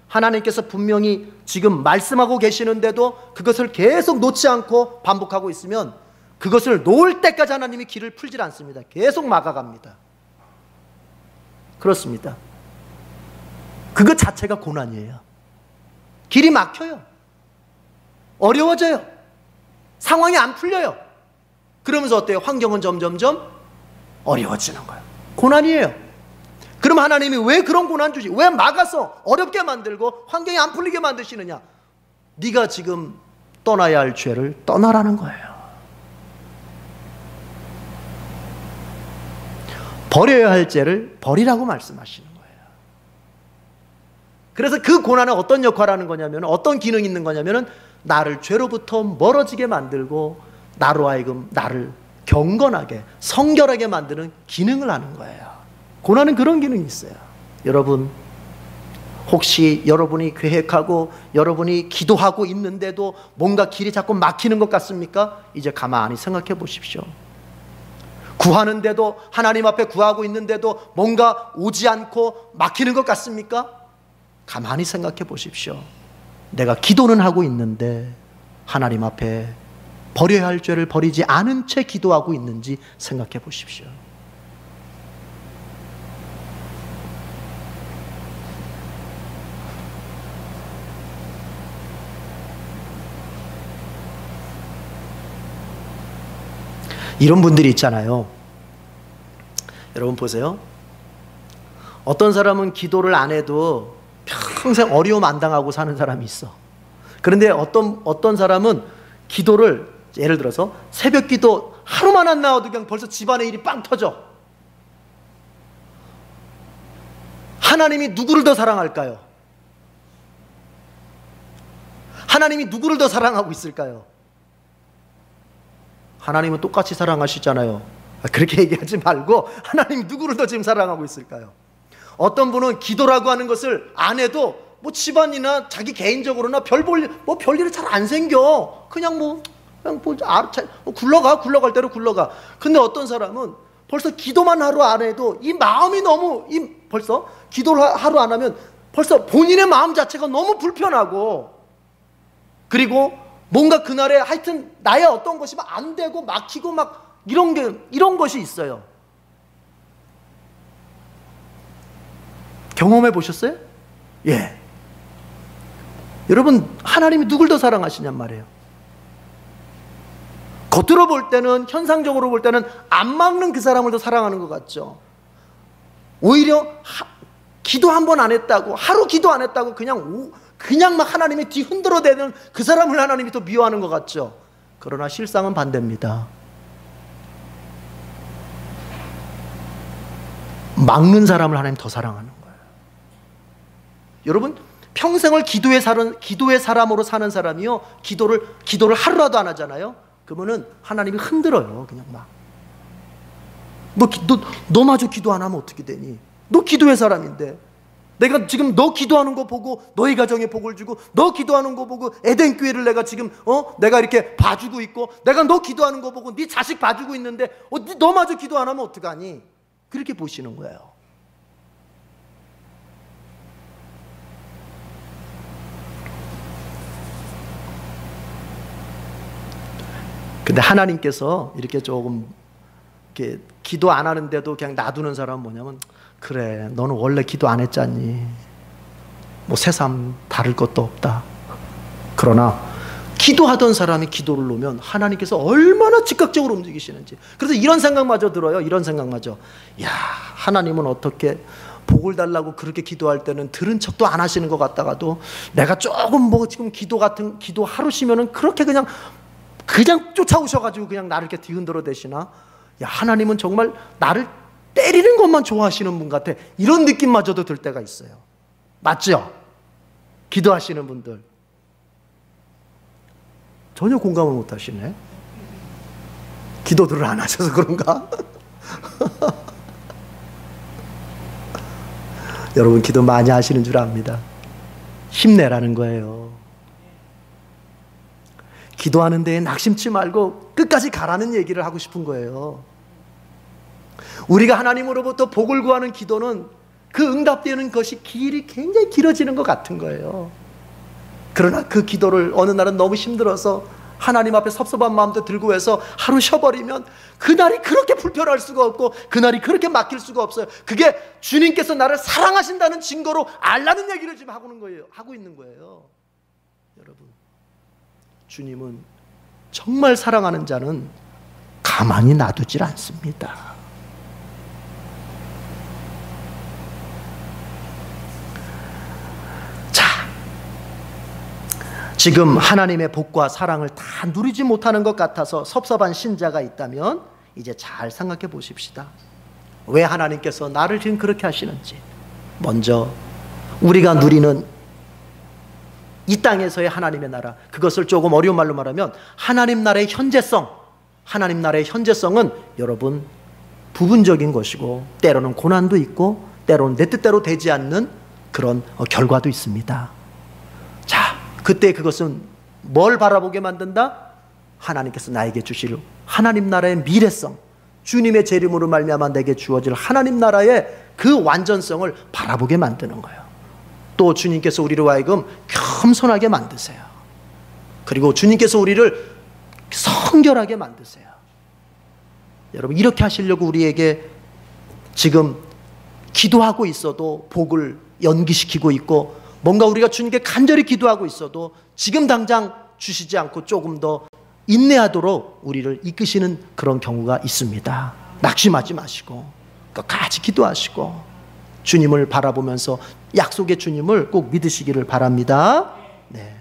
하나님께서 분명히 지금 말씀하고 계시는데도 그것을 계속 놓지 않고 반복하고 있으면 그것을 놓을 때까지 하나님이 길을 풀질 않습니다. 계속 막아갑니다. 그렇습니다. 그것 자체가 고난이에요. 길이 막혀요. 어려워져요. 상황이 안 풀려요. 그러면서 어때요? 환경은 점점점 어려워지는 거예요. 고난이에요. 그럼 하나님이 왜 그런 고난 주지? 왜 막아서 어렵게 만들고 환경이 안 풀리게 만드시느냐? 네가 지금 떠나야 할 죄를 떠나라는 거예요. 버려야 할 죄를 버리라고 말씀하시는 거예요. 그래서 그 고난은 어떤 역할을 하는 거냐면, 어떤 기능이 있는 거냐면, 나를 죄로부터 멀어지게 만들고 나로 하여금 나를 경건하게, 성결하게 만드는 기능을 하는 거예요. 고난은 그런 기능이 있어요. 여러분, 혹시 여러분이 계획하고 여러분이 기도하고 있는데도 뭔가 길이 자꾸 막히는 것 같습니까? 이제 가만히 생각해 보십시오. 구하는데도, 하나님 앞에 구하고 있는데도 뭔가 오지 않고 막히는 것 같습니까? 가만히 생각해 보십시오. 내가 기도는 하고 있는데 하나님 앞에 버려야 할 죄를 버리지 않은 채 기도하고 있는지 생각해 보십시오. 이런 분들이 있잖아요. 여러분 보세요. 어떤 사람은 기도를 안 해도 평생 어려움 안 당하고 사는 사람이 있어. 그런데 어떤 사람은 기도를, 예를 들어서 새벽 기도 하루만 안 나와도 그냥 벌써 집안의 일이 빵 터져. 하나님이 누구를 더 사랑할까요? 하나님이 누구를 더 사랑하고 있을까요? 하나님은 똑같이 사랑하시잖아요. 그렇게 얘기하지 말고 하나님이 누구를 더 지금 사랑하고 있을까요? 어떤 분은 기도라고 하는 것을 안 해도 뭐 집안이나 자기 개인적으로나 별일이 잘 안 생겨. 그냥 굴러갈 대로 굴러가. 근데 어떤 사람은 벌써 기도만 하루 안 해도 이 마음이 너무, 벌써 기도를 하루 안 하면 벌써 본인의 마음 자체가 너무 불편하고, 그리고 뭔가 그날에 하여튼 나의 어떤 것이 막 안 되고 막히고 막 이런 것이 있어요. 경험해 보셨어요? 예. 여러분, 하나님이 누굴 더 사랑하시냔 말이에요. 겉으로 볼 때는, 현상적으로 볼 때는 안 막는 그 사람을 더 사랑하는 것 같죠. 오히려 기도 한 번 안 했다고, 하루 기도 안 했다고 그냥 막 하나님이 뒤 흔들어대는 그 사람을 하나님이 더 미워하는 것 같죠. 그러나 실상은 반대입니다. 막는 사람을 하나님 더 사랑하는 거예요. 여러분, 평생을 기도의 사람으로 사는 사람이요, 기도를 하루라도 안 하잖아요. 그러면은 하나님이 흔들어요. 그냥 막 너마저 기도 안 하면 어떻게 되니? 너 기도의 사람인데, 내가 지금 너 기도하는 거 보고 너희 가정에 복을 주고, 너 기도하는 거 보고 에덴 교회를 내가 지금 내가 이렇게 봐주고 있고, 내가 너 기도하는 거 보고 네 자식 봐주고 있는데 너마저 기도 안 하면 어떡하니? 그렇게 보시는 거예요. 근데 하나님께서 이렇게 조금 이렇게 기도 안 하는데도 그냥 놔두는 사람은 뭐냐면, 그래, 너는 원래 기도 안 했잖니, 뭐 새삼 다를 것도 없다. 그러나 기도하던 사람이 기도를 놓으면 하나님께서 얼마나 즉각적으로 움직이시는지. 그래서 이런 생각마저 들어요. 이런 생각마저, 야, 하나님은 어떻게 복을 달라고 그렇게 기도할 때는 들은 척도 안 하시는 것 같다가도, 내가 조금 뭐 지금 기도 하루 쉬면은 그렇게 그냥 쫓아오셔가지고 그냥 나를 이렇게 뒤흔들어 대시나? 야, 하나님은 정말 나를 때리는 것만 좋아하시는 분 같아. 이런 느낌마저도 들 때가 있어요. 맞죠? 기도하시는 분들 전혀 공감을 못 하시네. 기도들을 안 하셔서 그런가? 여러분, 기도 많이 하시는 줄 압니다. 힘내라는 거예요. 기도하는 데에 낙심치 말고 끝까지 가라는 얘기를 하고 싶은 거예요. 우리가 하나님으로부터 복을 구하는 기도는 그 응답되는 것이 길이 굉장히 길어지는 것 같은 거예요. 그러나 그 기도를 어느 날은 너무 힘들어서 하나님 앞에 섭섭한 마음도 들고 해서 하루 쉬어버리면 그날이 그렇게 불편할 수가 없고, 그날이 그렇게 막힐 수가 없어요. 그게 주님께서 나를 사랑하신다는 증거로 알라는 얘기를 지금 하고 있는 거예요. 여러분, 주님은 정말 사랑하는 자는 가만히 놔두질 않습니다. 자, 지금 하나님의 복과 사랑을 다 누리지 못하는 것 같아서 섭섭한 신자가 있다면 이제 잘 생각해 보십시다. 왜 하나님께서 나를 지금 그렇게 하시는지. 먼저 우리가 누리는 이 땅에서의 하나님의 나라, 그것을 조금 어려운 말로 말하면 하나님 나라의 현재성. 하나님 나라의 현재성은 여러분 부분적인 것이고, 때로는 고난도 있고, 때로는 내 뜻대로 되지 않는 그런 결과도 있습니다. 자, 그때 그것은 뭘 바라보게 만든다? 하나님께서 나에게 주실 하나님 나라의 미래성, 주님의 재림으로 말미암아 내게 주어질 하나님 나라의 그 완전성을 바라보게 만드는 거예요. 또 주님께서 우리로 하여금 겸손하게 만드세요. 그리고 주님께서 우리를 성결하게 만드세요. 여러분, 이렇게 하시려고 우리에게 지금 기도하고 있어도 복을 연기시키고 있고, 뭔가 우리가 주님께 간절히 기도하고 있어도 지금 당장 주시지 않고 조금 더 인내하도록 우리를 이끄시는 그런 경우가 있습니다. 낙심하지 마시고 끝까지 기도하시고 주님을 바라보면서 약속의 주님을 꼭 믿으시기를 바랍니다. 네.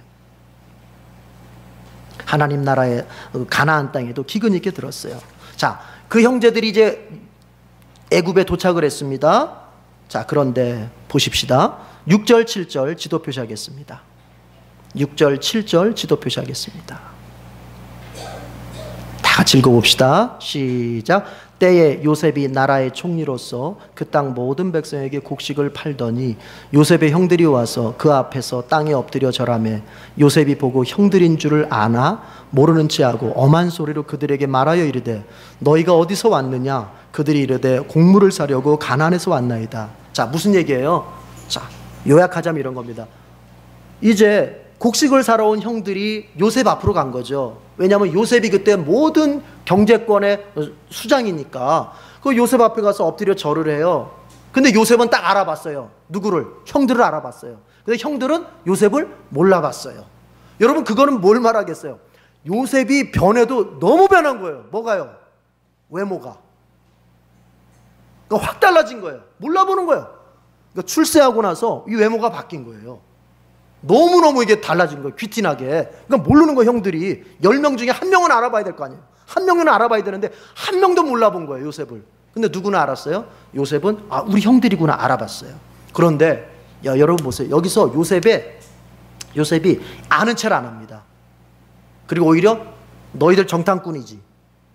하나님 나라의 가나안 땅에도 기근이 있게 들었어요. 자, 그 형제들이 이제 애굽에 도착을 했습니다. 자, 그런데 보십시다. 6절 7절 지도 표시하겠습니다. 6절 7절 지도 표시하겠습니다. 다 같이 읽어봅시다. 시작. 때에 요셉이 나라의 총리로서 그 땅 모든 백성에게 곡식을 팔더니 요셉의 형들이 와서 그 앞에서 땅에 엎드려 절하매 요셉이 보고 형들인 줄을 아나 모르는 체하고 엄한 소리로 그들에게 말하여 이르되 너희가 어디서 왔느냐? 그들이 이르되 곡물을 사려고 가나안에서 왔나이다. 자, 무슨 얘기예요? 자, 요약하자면 이런 겁니다. 이제 곡식을 사러 온 형들이 요셉 앞으로 간 거죠. 왜냐하면 요셉이 그때 모든 경제권의 수장이니까 그 요셉 앞에 가서 엎드려 절을 해요. 근데 요셉은 딱 알아봤어요. 누구를? 형들을 알아봤어요. 근데 형들은 요셉을 몰라봤어요. 여러분, 그거는 뭘 말하겠어요? 요셉이 변해도 너무 변한 거예요. 뭐가요? 외모가. 그러니까 확 달라진 거예요. 몰라보는 거예요. 그러니까 출세하고 나서 이 외모가 바뀐 거예요. 너무너무 이게 달라진 거예요. 귀티나게. 그러니까 모르는 거 형들이 10명 중에 한 명은 알아봐야 될 거 아니에요. 한 명은 알아봐야 되는데 한 명도 몰라본 거예요, 요셉을. 근데 누구나 알았어요? 요셉은 우리 형들이구나 알아봤어요. 그런데 여러분 보세요. 여기서 요셉이 아는 체를 안 합니다. 그리고 오히려 너희들 정탐꾼이지.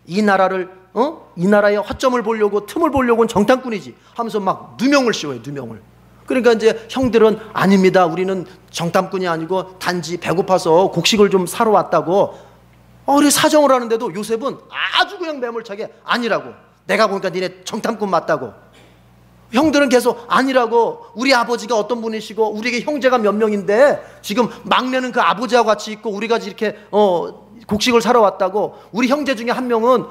이 나라를 이 나라의 허점을 보려고 틈을 보려고는 정탐꾼이지 하면서 막 누명을 씌워요. 누명을. 그러니까 이제 형들은 아닙니다. 우리는 정탐꾼이 아니고 단지 배고파서 곡식을 좀 사러 왔다고 그래 사정을 하는데도 요셉은 아주 그냥 매몰차게 아니라고. 내가 보니까 니네 정탐꾼 맞다고. 형들은 계속 아니라고. 우리 아버지가 어떤 분이시고 우리에게 형제가 몇 명인데 지금 막내는 그 아버지하고 같이 있고 우리가 이렇게 곡식을 사러 왔다고. 우리 형제 중에 한 명은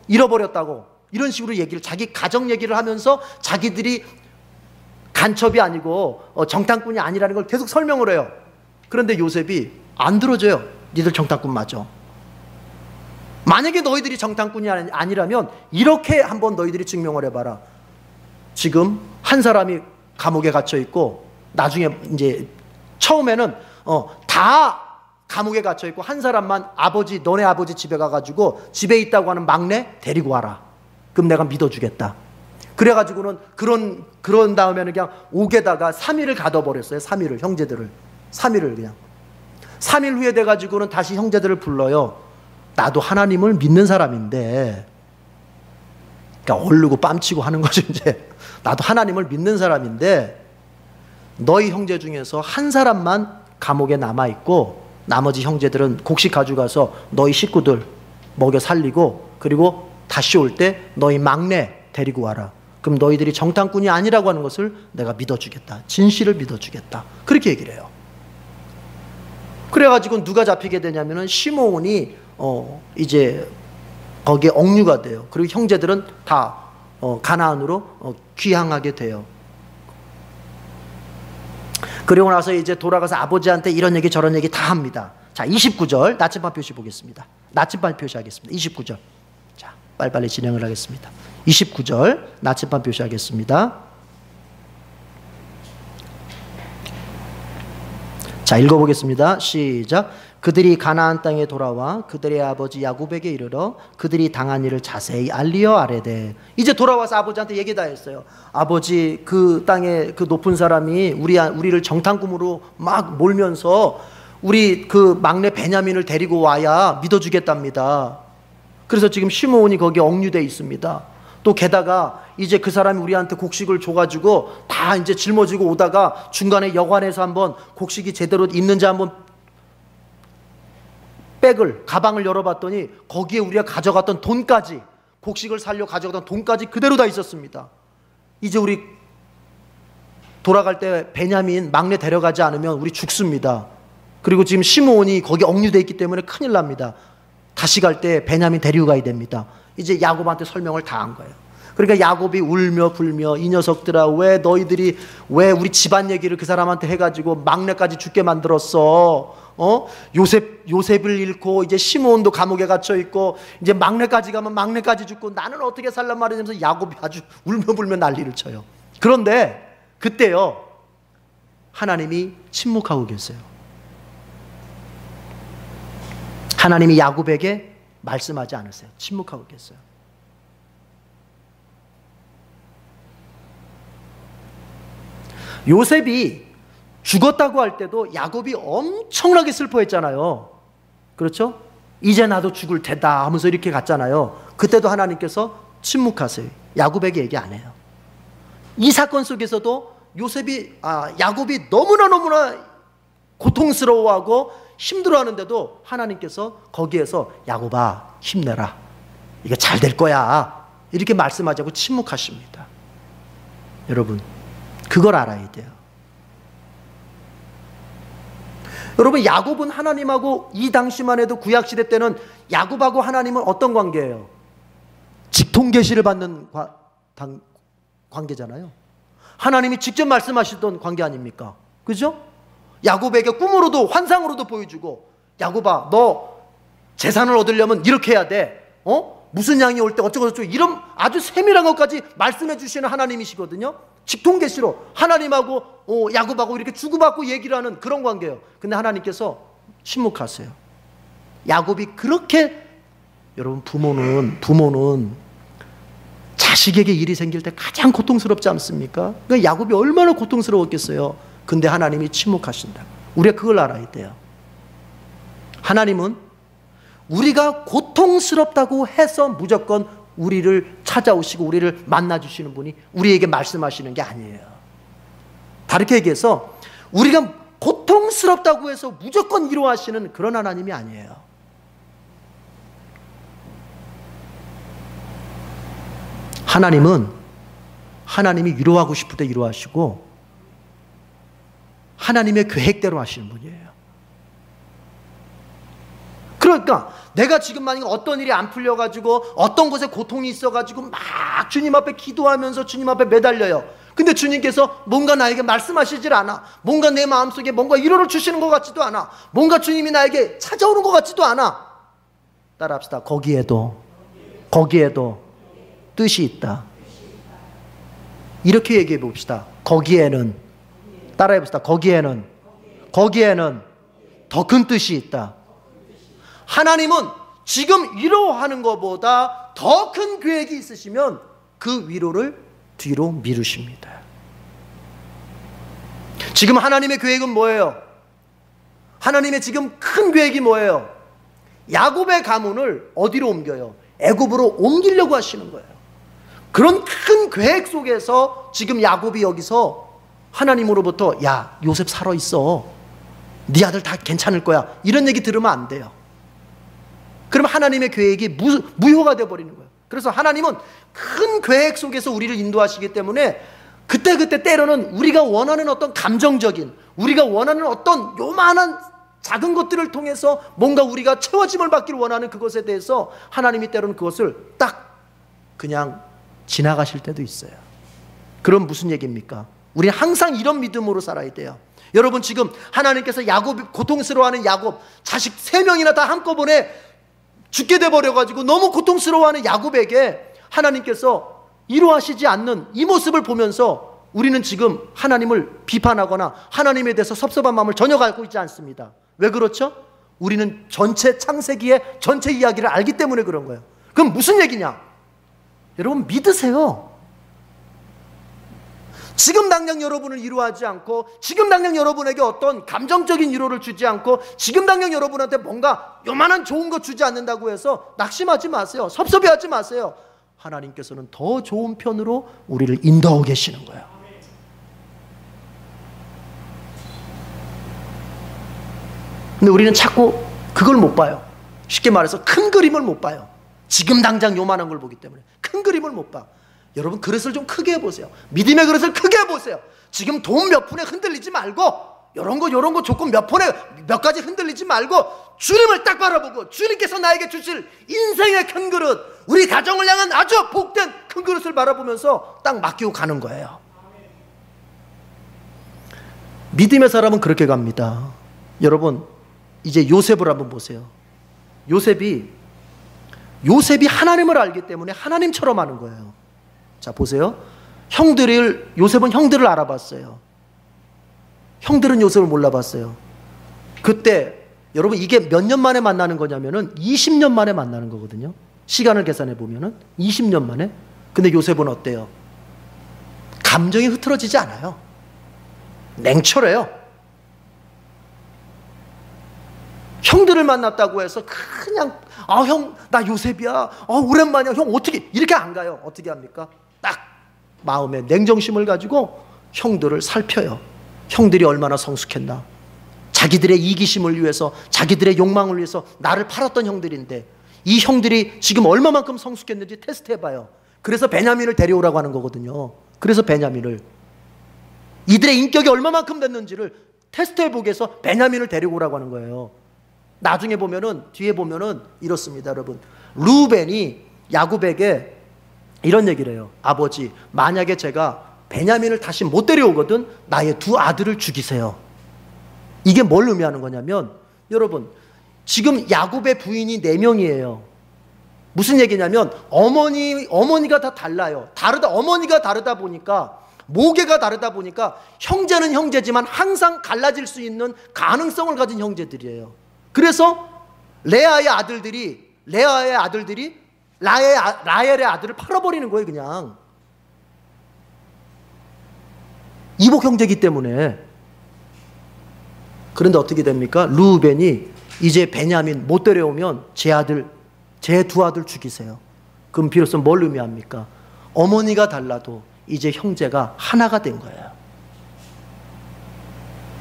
잃어버렸다고. 이런 식으로 자기 가정 얘기를 하면서 자기들이 간첩이 아니고 정탐꾼이 아니라는 걸 계속 설명을 해요. 그런데 요셉이 안 들어줘요. 니들 정탐꾼 맞아. 만약에 너희들이 정탐꾼이 아니라면 이렇게 한번 너희들이 증명을 해봐라. 지금 한 사람이 감옥에 갇혀 있고 나중에 이제 처음에는 다 감옥에 갇혀 있고 한 사람만 너네 아버지 집에 가가지고 집에 있다고 하는 막내 데리고 와라. 그럼 내가 믿어주겠다. 그래가지고는 그런 다음에는 그냥 옥에다가 3일을 가둬버렸어요. 3일을 형제들을 3일을 그냥 3일 후에 돼가지고는 다시 형제들을 불러요. 나도 하나님을 믿는 사람인데, 그러니까 얼르고 뺨치고 하는 거죠. 이제 나도 하나님을 믿는 사람인데 너희 형제 중에서 한 사람만 감옥에 남아있고 나머지 형제들은 곡식 가져가서 너희 식구들 먹여 살리고 그리고 다시 올 때 너희 막내 데리고 와라. 그럼 너희들이 정탐꾼이 아니라고 하는 것을 내가 믿어주겠다. 진실을 믿어주겠다. 그렇게 얘기를 해요. 그래가지고 누가 잡히게 되냐면은 시므온이 이제 거기에 억류가 돼요. 그리고 형제들은 다 가나안으로 귀향하게 돼요. 그리고 나서 이제 돌아가서 아버지한테 이런 얘기 저런 얘기 다 합니다. 자, 29절 나침반 표시 보겠습니다. 나침반 표시하겠습니다. 29절. 자, 빨리빨리 진행을 하겠습니다. 29절 나침반 표시하겠습니다. 자, 읽어보겠습니다. 시작. 그들이 가나안 땅에 돌아와 그들의 아버지 야곱에게 이르러 그들이 당한 일을 자세히 알리어 아뢰되. 이제 돌아와서 아버지한테 얘기 다 했어요. 아버지, 그 땅에 그 높은 사람이 우리를 정탐꾼으로 막 몰면서 우리 그 막내 베냐민을 데리고 와야 믿어주겠답니다. 그래서 지금 시므온이 거기 억류돼 있습니다. 또 게다가 이제 그 사람이 우리한테 곡식을 줘가지고 다 이제 짊어지고 오다가 중간에 여관에서 한번 곡식이 제대로 있는지 한번 가방을 열어봤더니 거기에 우리가 가져갔던 돈까지, 곡식을 살려 가져갔던 돈까지 그대로 다 있었습니다. 이제 우리 돌아갈 때 베냐민 막내 데려가지 않으면 우리 죽습니다. 그리고 지금 시므온이 거기 억류돼 있기 때문에 큰일 납니다. 다시 갈 때 베냐민 데리고 가야 됩니다. 이제 야곱한테 설명을 다 한 거예요. 그러니까 야곱이 울며 불며 이 녀석들아, 왜 너희들이 왜 우리 집안 얘기를 그 사람한테 해가지고 막내까지 죽게 만들었어? 요셉을 잃고 이제 시므온도 감옥에 갇혀 있고 이제 막내까지 가면 막내까지 죽고 나는 어떻게 살란 말이냐면서 야곱이 아주 울며 불며 난리를 쳐요. 그런데 그때요, 하나님이 침묵하고 계세요. 하나님이 야곱에게 말씀하지 않으세요. 침묵하고 계세요. 요셉이 죽었다고 할 때도 야곱이 엄청나게 슬퍼했잖아요. 그렇죠? 이제 나도 죽을 테다 하면서 이렇게 갔잖아요. 그때도 하나님께서 침묵하세요. 야곱에게 얘기 안 해요. 이 사건 속에서도 야곱이 너무나 고통스러워하고 힘들어하는데도 하나님께서 거기에서 야곱아 힘내라, 이게 잘 될 거야, 이렇게 말씀하자고 침묵하십니다. 여러분, 그걸 알아야 돼요. 여러분, 야곱은 하나님하고 이 당시만 해도 구약시대 때는 야곱하고 하나님은 어떤 관계예요? 직통계시를 받는 관계잖아요. 하나님이 직접 말씀하시던 관계 아닙니까? 그죠? 야곱에게 꿈으로도 환상으로도 보여주고, 야곱아 너 재산을 얻으려면 이렇게 해야 돼. 무슨 양이 올 때 어쩌고 저쩌고 이런 아주 세밀한 것까지 말씀해 주시는 하나님이시거든요. 직통계시로 하나님하고 야곱하고 이렇게 주고받고 얘기를 하는 그런 관계예요. 근데 하나님께서 침묵하세요. 야곱이 그렇게, 여러분 부모는 자식에게 일이 생길 때 가장 고통스럽지 않습니까? 그러니까 야곱이 얼마나 고통스러웠겠어요. 근데 하나님이 침묵하신다. 우리가 그걸 알아야 돼요. 하나님은 우리가 고통스럽다고 해서 무조건 우리를 찾아오시고 우리를 만나주시는 분이 우리에게 말씀하시는 게 아니에요. 다르게 얘기해서 우리가 고통스럽다고 해서 무조건 위로하시는 그런 하나님이 아니에요. 하나님이 위로하고 싶을 때 위로하시고 하나님의 계획대로 하시는 분이에요. 그러니까 내가 지금 만약에 어떤 일이 안 풀려가지고 어떤 곳에 고통이 있어가지고 막 주님 앞에 기도하면서 주님 앞에 매달려요. 근데 주님께서 뭔가 나에게 말씀하시질 않아. 뭔가 내 마음속에 뭔가 위로를 주시는 것 같지도 않아. 뭔가 주님이 나에게 찾아오는 것 같지도 않아. 따라합시다. 거기에도 뜻이 있다. 이렇게 얘기해 봅시다. 거기에는, 따라해 봅시다. 거기에는 더 큰 뜻이 있다. 하나님은 지금 위로하는 것보다 더 큰 계획이 있으시면 그 위로를 뒤로 미루십니다. 지금 하나님의 계획은 뭐예요? 하나님의 지금 큰 계획이 뭐예요? 야곱의 가문을 어디로 옮겨요? 애굽으로 옮기려고 하시는 거예요. 그런 큰 계획 속에서 지금 야곱이 여기서 하나님으로부터 야, 요셉 살아있어, 네 아들 다 괜찮을 거야, 이런 얘기 들으면 안 돼요. 그럼 하나님의 계획이 무효가 되어버리는 거예요. 그래서 하나님은 큰 계획 속에서 우리를 인도하시기 때문에 그때 때로는 우리가 원하는 어떤 감정적인, 우리가 원하는 어떤 요만한 작은 것들을 통해서 뭔가 우리가 채워짐을 받기를 원하는 그것에 대해서 하나님이 때로는 그것을 딱 그냥 지나가실 때도 있어요. 그럼 무슨 얘기입니까? 우리는 항상 이런 믿음으로 살아야 돼요. 여러분, 지금 하나님께서 고통스러워하는 야곱 자식 3명이나 다 한꺼번에 죽게 돼버려가지고 너무 고통스러워하는 야곱에게 하나님께서 위로하시지 않는 이 모습을 보면서 우리는 지금 하나님을 비판하거나 하나님에 대해서 섭섭한 마음을 전혀 갖고 있지 않습니다. 왜 그렇죠? 우리는 전체 창세기의 전체 이야기를 알기 때문에 그런 거예요. 그럼 무슨 얘기냐? 여러분, 믿으세요. 지금 당장 여러분을 위로하지 않고, 지금 당장 여러분에게 어떤 감정적인 위로를 주지 않고, 지금 당장 여러분한테 뭔가 요만한 좋은 거 주지 않는다고 해서 낙심하지 마세요. 섭섭해하지 마세요. 하나님께서는 더 좋은 편으로 우리를 인도하고 계시는 거예요. 근데 우리는 자꾸 그걸 못 봐요. 쉽게 말해서 큰 그림을 못 봐요. 지금 당장 요만한 걸 보기 때문에 큰 그림을 못 봐. 여러분, 그릇을 좀 크게 해보세요. 믿음의 그릇을 크게 해보세요. 지금 돈 몇 푼에 흔들리지 말고, 요런 거 조금 몇 푼에 몇 가지 흔들리지 말고 주님을 딱 바라보고 주님께서 나에게 주실 인생의 큰 그릇, 우리 가정을 향한 아주 복된 큰 그릇을 바라보면서 딱 맡기고 가는 거예요. 믿음의 사람은 그렇게 갑니다. 여러분, 이제 요셉을 한번 보세요. 요셉이 하나님을 알기 때문에 하나님처럼 하는 거예요. 자, 보세요. 요셉은 형들을 알아봤어요. 형들은 요셉을 몰라봤어요. 그때 여러분, 이게 몇 년 만에 만나는 거냐면은 20년 만에 만나는 거거든요. 시간을 계산해 보면은 20년 만에. 근데 요셉은 어때요? 감정이 흐트러지지 않아요. 냉철해요. 형들을 만났다고 해서 그냥 형, 나 요셉이야, 오랜만이야, 형 어떻게, 이렇게 안 가요. 어떻게 합니까? 딱 마음에 냉정심을 가지고 형들을 살펴요. 형들이 얼마나 성숙했나, 자기들의 이기심을 위해서, 자기들의 욕망을 위해서 나를 팔았던 형들인데 이 형들이 지금 얼마만큼 성숙했는지 테스트해봐요. 그래서 베냐민을 데려오라고 하는 거거든요. 그래서 베냐민을, 이들의 인격이 얼마만큼 됐는지를 테스트해보기 위해서 베냐민을 데려오라고 하는 거예요. 나중에 보면은, 뒤에 보면은 이렇습니다. 여러분, 루벤이 야곱에게 이런 얘기를 해요. 아버지, 만약에 제가 베냐민을 다시 못 데려오거든 나의 2 아들을 죽이세요. 이게 뭘 의미하는 거냐면, 여러분, 지금 야곱의 부인이 4명이에요. 무슨 얘기냐면 어머니가 다 달라요. 어머니가 다르다 보니까, 모계가 다르다 보니까 형제는 형제지만 항상 갈라질 수 있는 가능성을 가진 형제들이에요. 그래서 라헬의 아들들이 라헬의 아들을 팔아버리는 거예요. 그냥 이복 형제이기 때문에. 그런데 어떻게 됩니까? 르우벤이 이제 베냐민 못 데려오면 제 두 아들 죽이세요. 그럼 비로소 뭘 의미합니까? 어머니가 달라도 이제 형제가 하나가 된 거예요.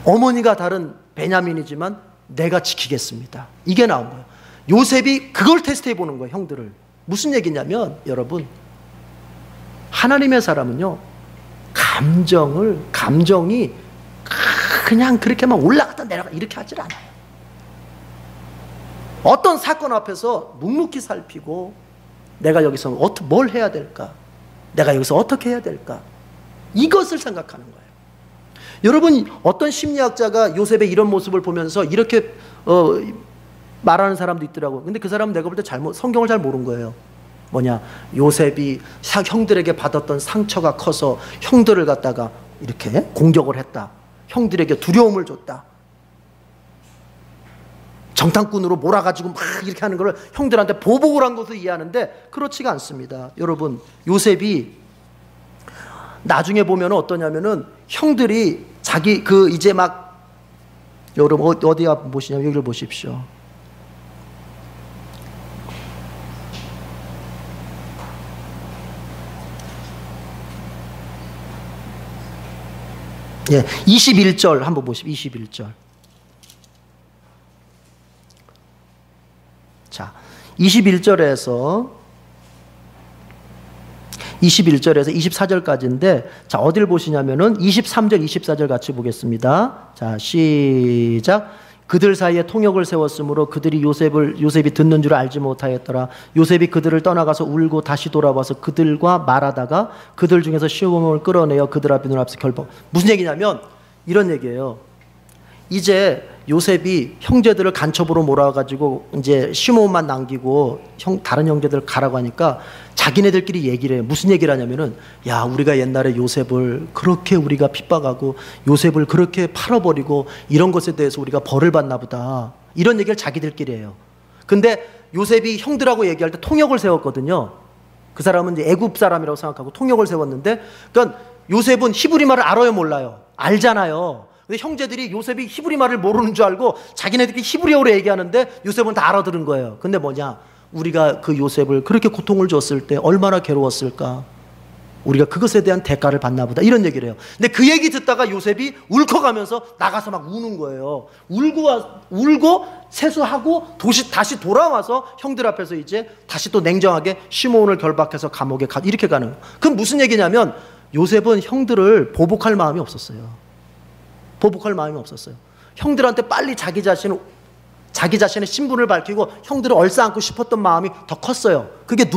어머니가 다른 베냐민이지만 내가 지키겠습니다. 이게 나온 거예요. 요셉이 그걸 테스트해 보는 거예요. 형들을. 무슨 얘기냐면, 여러분, 하나님의 사람은요, 감정이 그냥 그렇게 막 올라갔다 내려갔다 이렇게 하질 않아요. 어떤 사건 앞에서 묵묵히 살피고, 내가 여기서 뭘 해야 될까? 내가 여기서 어떻게 해야 될까? 이것을 생각하는 거예요. 여러분, 어떤 심리학자가 요셉의 이런 모습을 보면서 이렇게 말하는 사람도 있더라고요. 근데 그 사람은 내가 볼 때 성경을 잘 모르는 거예요. 뭐냐, 요셉이 형들에게 받았던 상처가 커서 형들을 갖다가 이렇게 공격을 했다. 형들에게 두려움을 줬다. 정탐꾼으로 몰아가지고 막 이렇게 하는 걸 형들한테 보복을 한 것으로 이해하는데, 그렇지가 않습니다. 여러분, 요셉이 나중에 보면 어떠냐면은, 형들이 이제 막, 여러분 어디가 보시냐면 여기를 보십시오. 예, 21절 한번 보십시오. 21절. 자, 21절에서 24절까지인데, 자, 어딜 보시냐면은 23절, 24절 같이 보겠습니다. 자, 시작. 그들 사이에 통역을 세웠으므로 그들이 요셉이 듣는 줄 알지 못하였더라. 요셉이 그들을 떠나가서 울고 다시 돌아와서 그들과 말하다가 그들 중에서 시므온을 끌어내어 그들 앞에 눈앞에서 결박. 무슨 얘기냐면 이런 얘기예요. 이제 요셉이 형제들을 간첩으로 몰아가지고 이제 시므온만 남기고 다른 형제들 가라고 하니까 자기네들끼리 얘기를 해요. 무슨 얘기를 하냐면은, 야, 우리가 옛날에 요셉을 그렇게 우리가 핍박하고 요셉을 그렇게 팔아버리고 이런 것에 대해서 우리가 벌을 받나 보다. 이런 얘기를 자기들끼리 해요. 근데 요셉이 형들하고 얘기할 때 통역을 세웠거든요. 그 사람은 이제 애굽 사람이라고 생각하고 통역을 세웠는데, 그러니까 요셉은 히브리 말을 알아요, 몰라요? 알잖아요. 근데 형제들이 요셉이 히브리 말을 모르는 줄 알고 자기네들끼리 히브리어로 얘기하는데 요셉은 다 알아들은 거예요. 근데 뭐냐, 우리가 그 요셉을 그렇게 고통을 줬을 때 얼마나 괴로웠을까, 우리가 그것에 대한 대가를 받나 보다, 이런 얘기를 해요. 근데 그 얘기 듣다가 요셉이 울컥하면서 나가서 막 우는 거예요. 울고 세수하고 다시 돌아와서 형들 앞에서 이제 다시 또 냉정하게 시므온을 결박해서 감옥에 이렇게 가는 거예요. 그럼 무슨 얘기냐면, 요셉은 형들을 보복할 마음이 없었어요. 형들한테 빨리 자기 자신의 신분을 밝히고 형들을 얼싸안고 싶었던 마음이 더 컸어요. 그게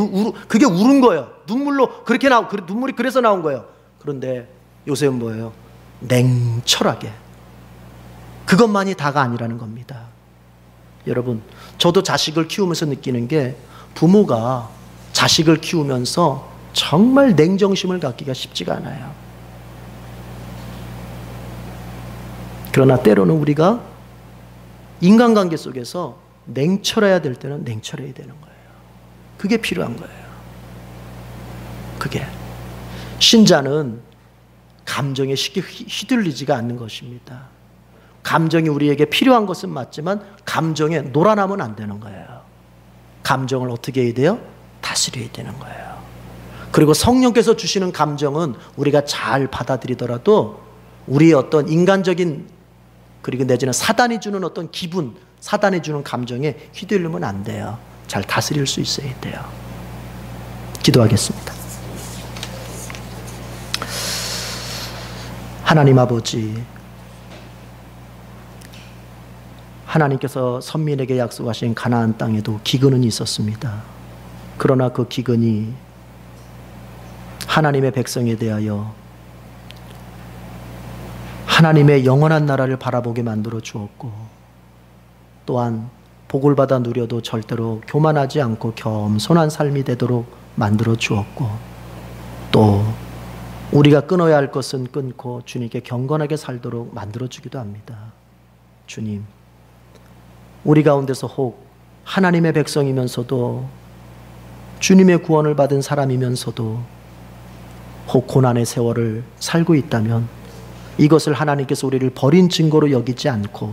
울은 거예요. 눈물이 그래서 나온 거예요. 그런데 요셉은 뭐예요? 냉철하게. 그것만이 다가 아니라는 겁니다. 여러분, 저도 자식을 키우면서 느끼는 게, 부모가 자식을 키우면서 정말 냉정심을 갖기가 쉽지가 않아요. 그러나 때로는 우리가 인간관계 속에서 냉철해야 될 때는 냉철해야 되는 거예요. 그게 필요한 거예요. 그게. 신자는 감정에 쉽게 휘둘리지가 않는 것입니다. 감정이 우리에게 필요한 것은 맞지만 감정에 놀아나면 안 되는 거예요. 감정을 어떻게 해야 돼요? 다스려야 되는 거예요. 그리고 성령께서 주시는 감정은 우리가 잘 받아들이더라도 우리의 어떤 인간적인, 그리고 내지는 사단이 주는 어떤 기분, 사단이 주는 감정에 휘둘리면 안 돼요. 잘 다스릴 수 있어야 돼요. 기도하겠습니다. 하나님 아버지, 하나님께서 선민에게 약속하신 가나안 땅에도 기근은 있었습니다. 그러나 그 기근이 하나님의 백성에 대하여 하나님의 영원한 나라를 바라보게 만들어 주었고, 또한 복을 받아 누려도 절대로 교만하지 않고 겸손한 삶이 되도록 만들어 주었고, 또 우리가 끊어야 할 것은 끊고 주님께 경건하게 살도록 만들어 주기도 합니다. 주님, 우리 가운데서 혹 하나님의 백성이면서도 주님의 구원을 받은 사람이면서도 혹 고난의 세월을 살고 있다면 이것을 하나님께서 우리를 버린 증거로 여기지 않고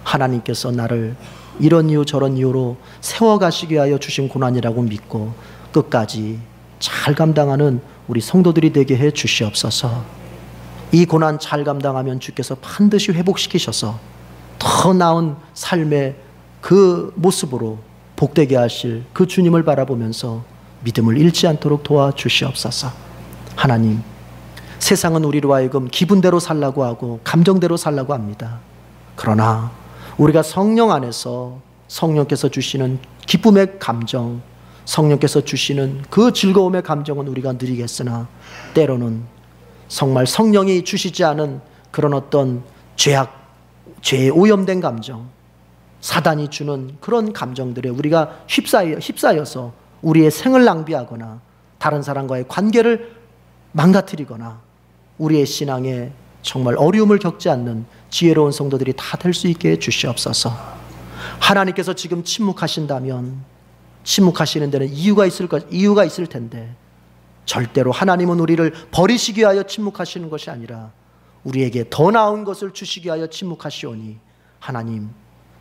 하나님께서 나를 이런 이유 저런 이유로 세워가시게 하여 주신 고난이라고 믿고 끝까지 잘 감당하는 우리 성도들이 되게 해 주시옵소서. 이 고난 잘 감당하면 주께서 반드시 회복시키셔서 더 나은 삶의 그 모습으로 복되게 하실 그 주님을 바라보면서 믿음을 잃지 않도록 도와주시옵소서. 하나님, 세상은 우리로 하여금 기분대로 살라고 하고 감정대로 살라고 합니다. 그러나 우리가 성령 안에서 성령께서 주시는 기쁨의 감정, 성령께서 주시는 그 즐거움의 감정은 우리가 누리겠으나 때로는 정말 성령이 주시지 않은 그런 어떤 죄에 오염된 감정, 사단이 주는 그런 감정들에 우리가 휩싸여서 우리의 생을 낭비하거나 다른 사람과의 관계를 망가뜨리거나 우리의 신앙에 정말 어려움을 겪지 않는 지혜로운 성도들이 다 될 수 있게 해주시옵소서. 하나님께서 지금 침묵하신다면 침묵하시는 데는 이유가 있을 텐데 절대로 하나님은 우리를 버리시기 위하여 침묵하시는 것이 아니라 우리에게 더 나은 것을 주시기 위하여 침묵하시오니 하나님,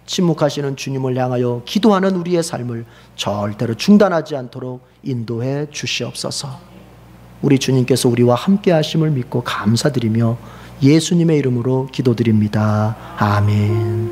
침묵하시는 주님을 향하여 기도하는 우리의 삶을 절대로 중단하지 않도록 인도해 주시옵소서. 우리 주님께서 우리와 함께 하심을 믿고 감사드리며 예수님의 이름으로 기도드립니다. 아멘.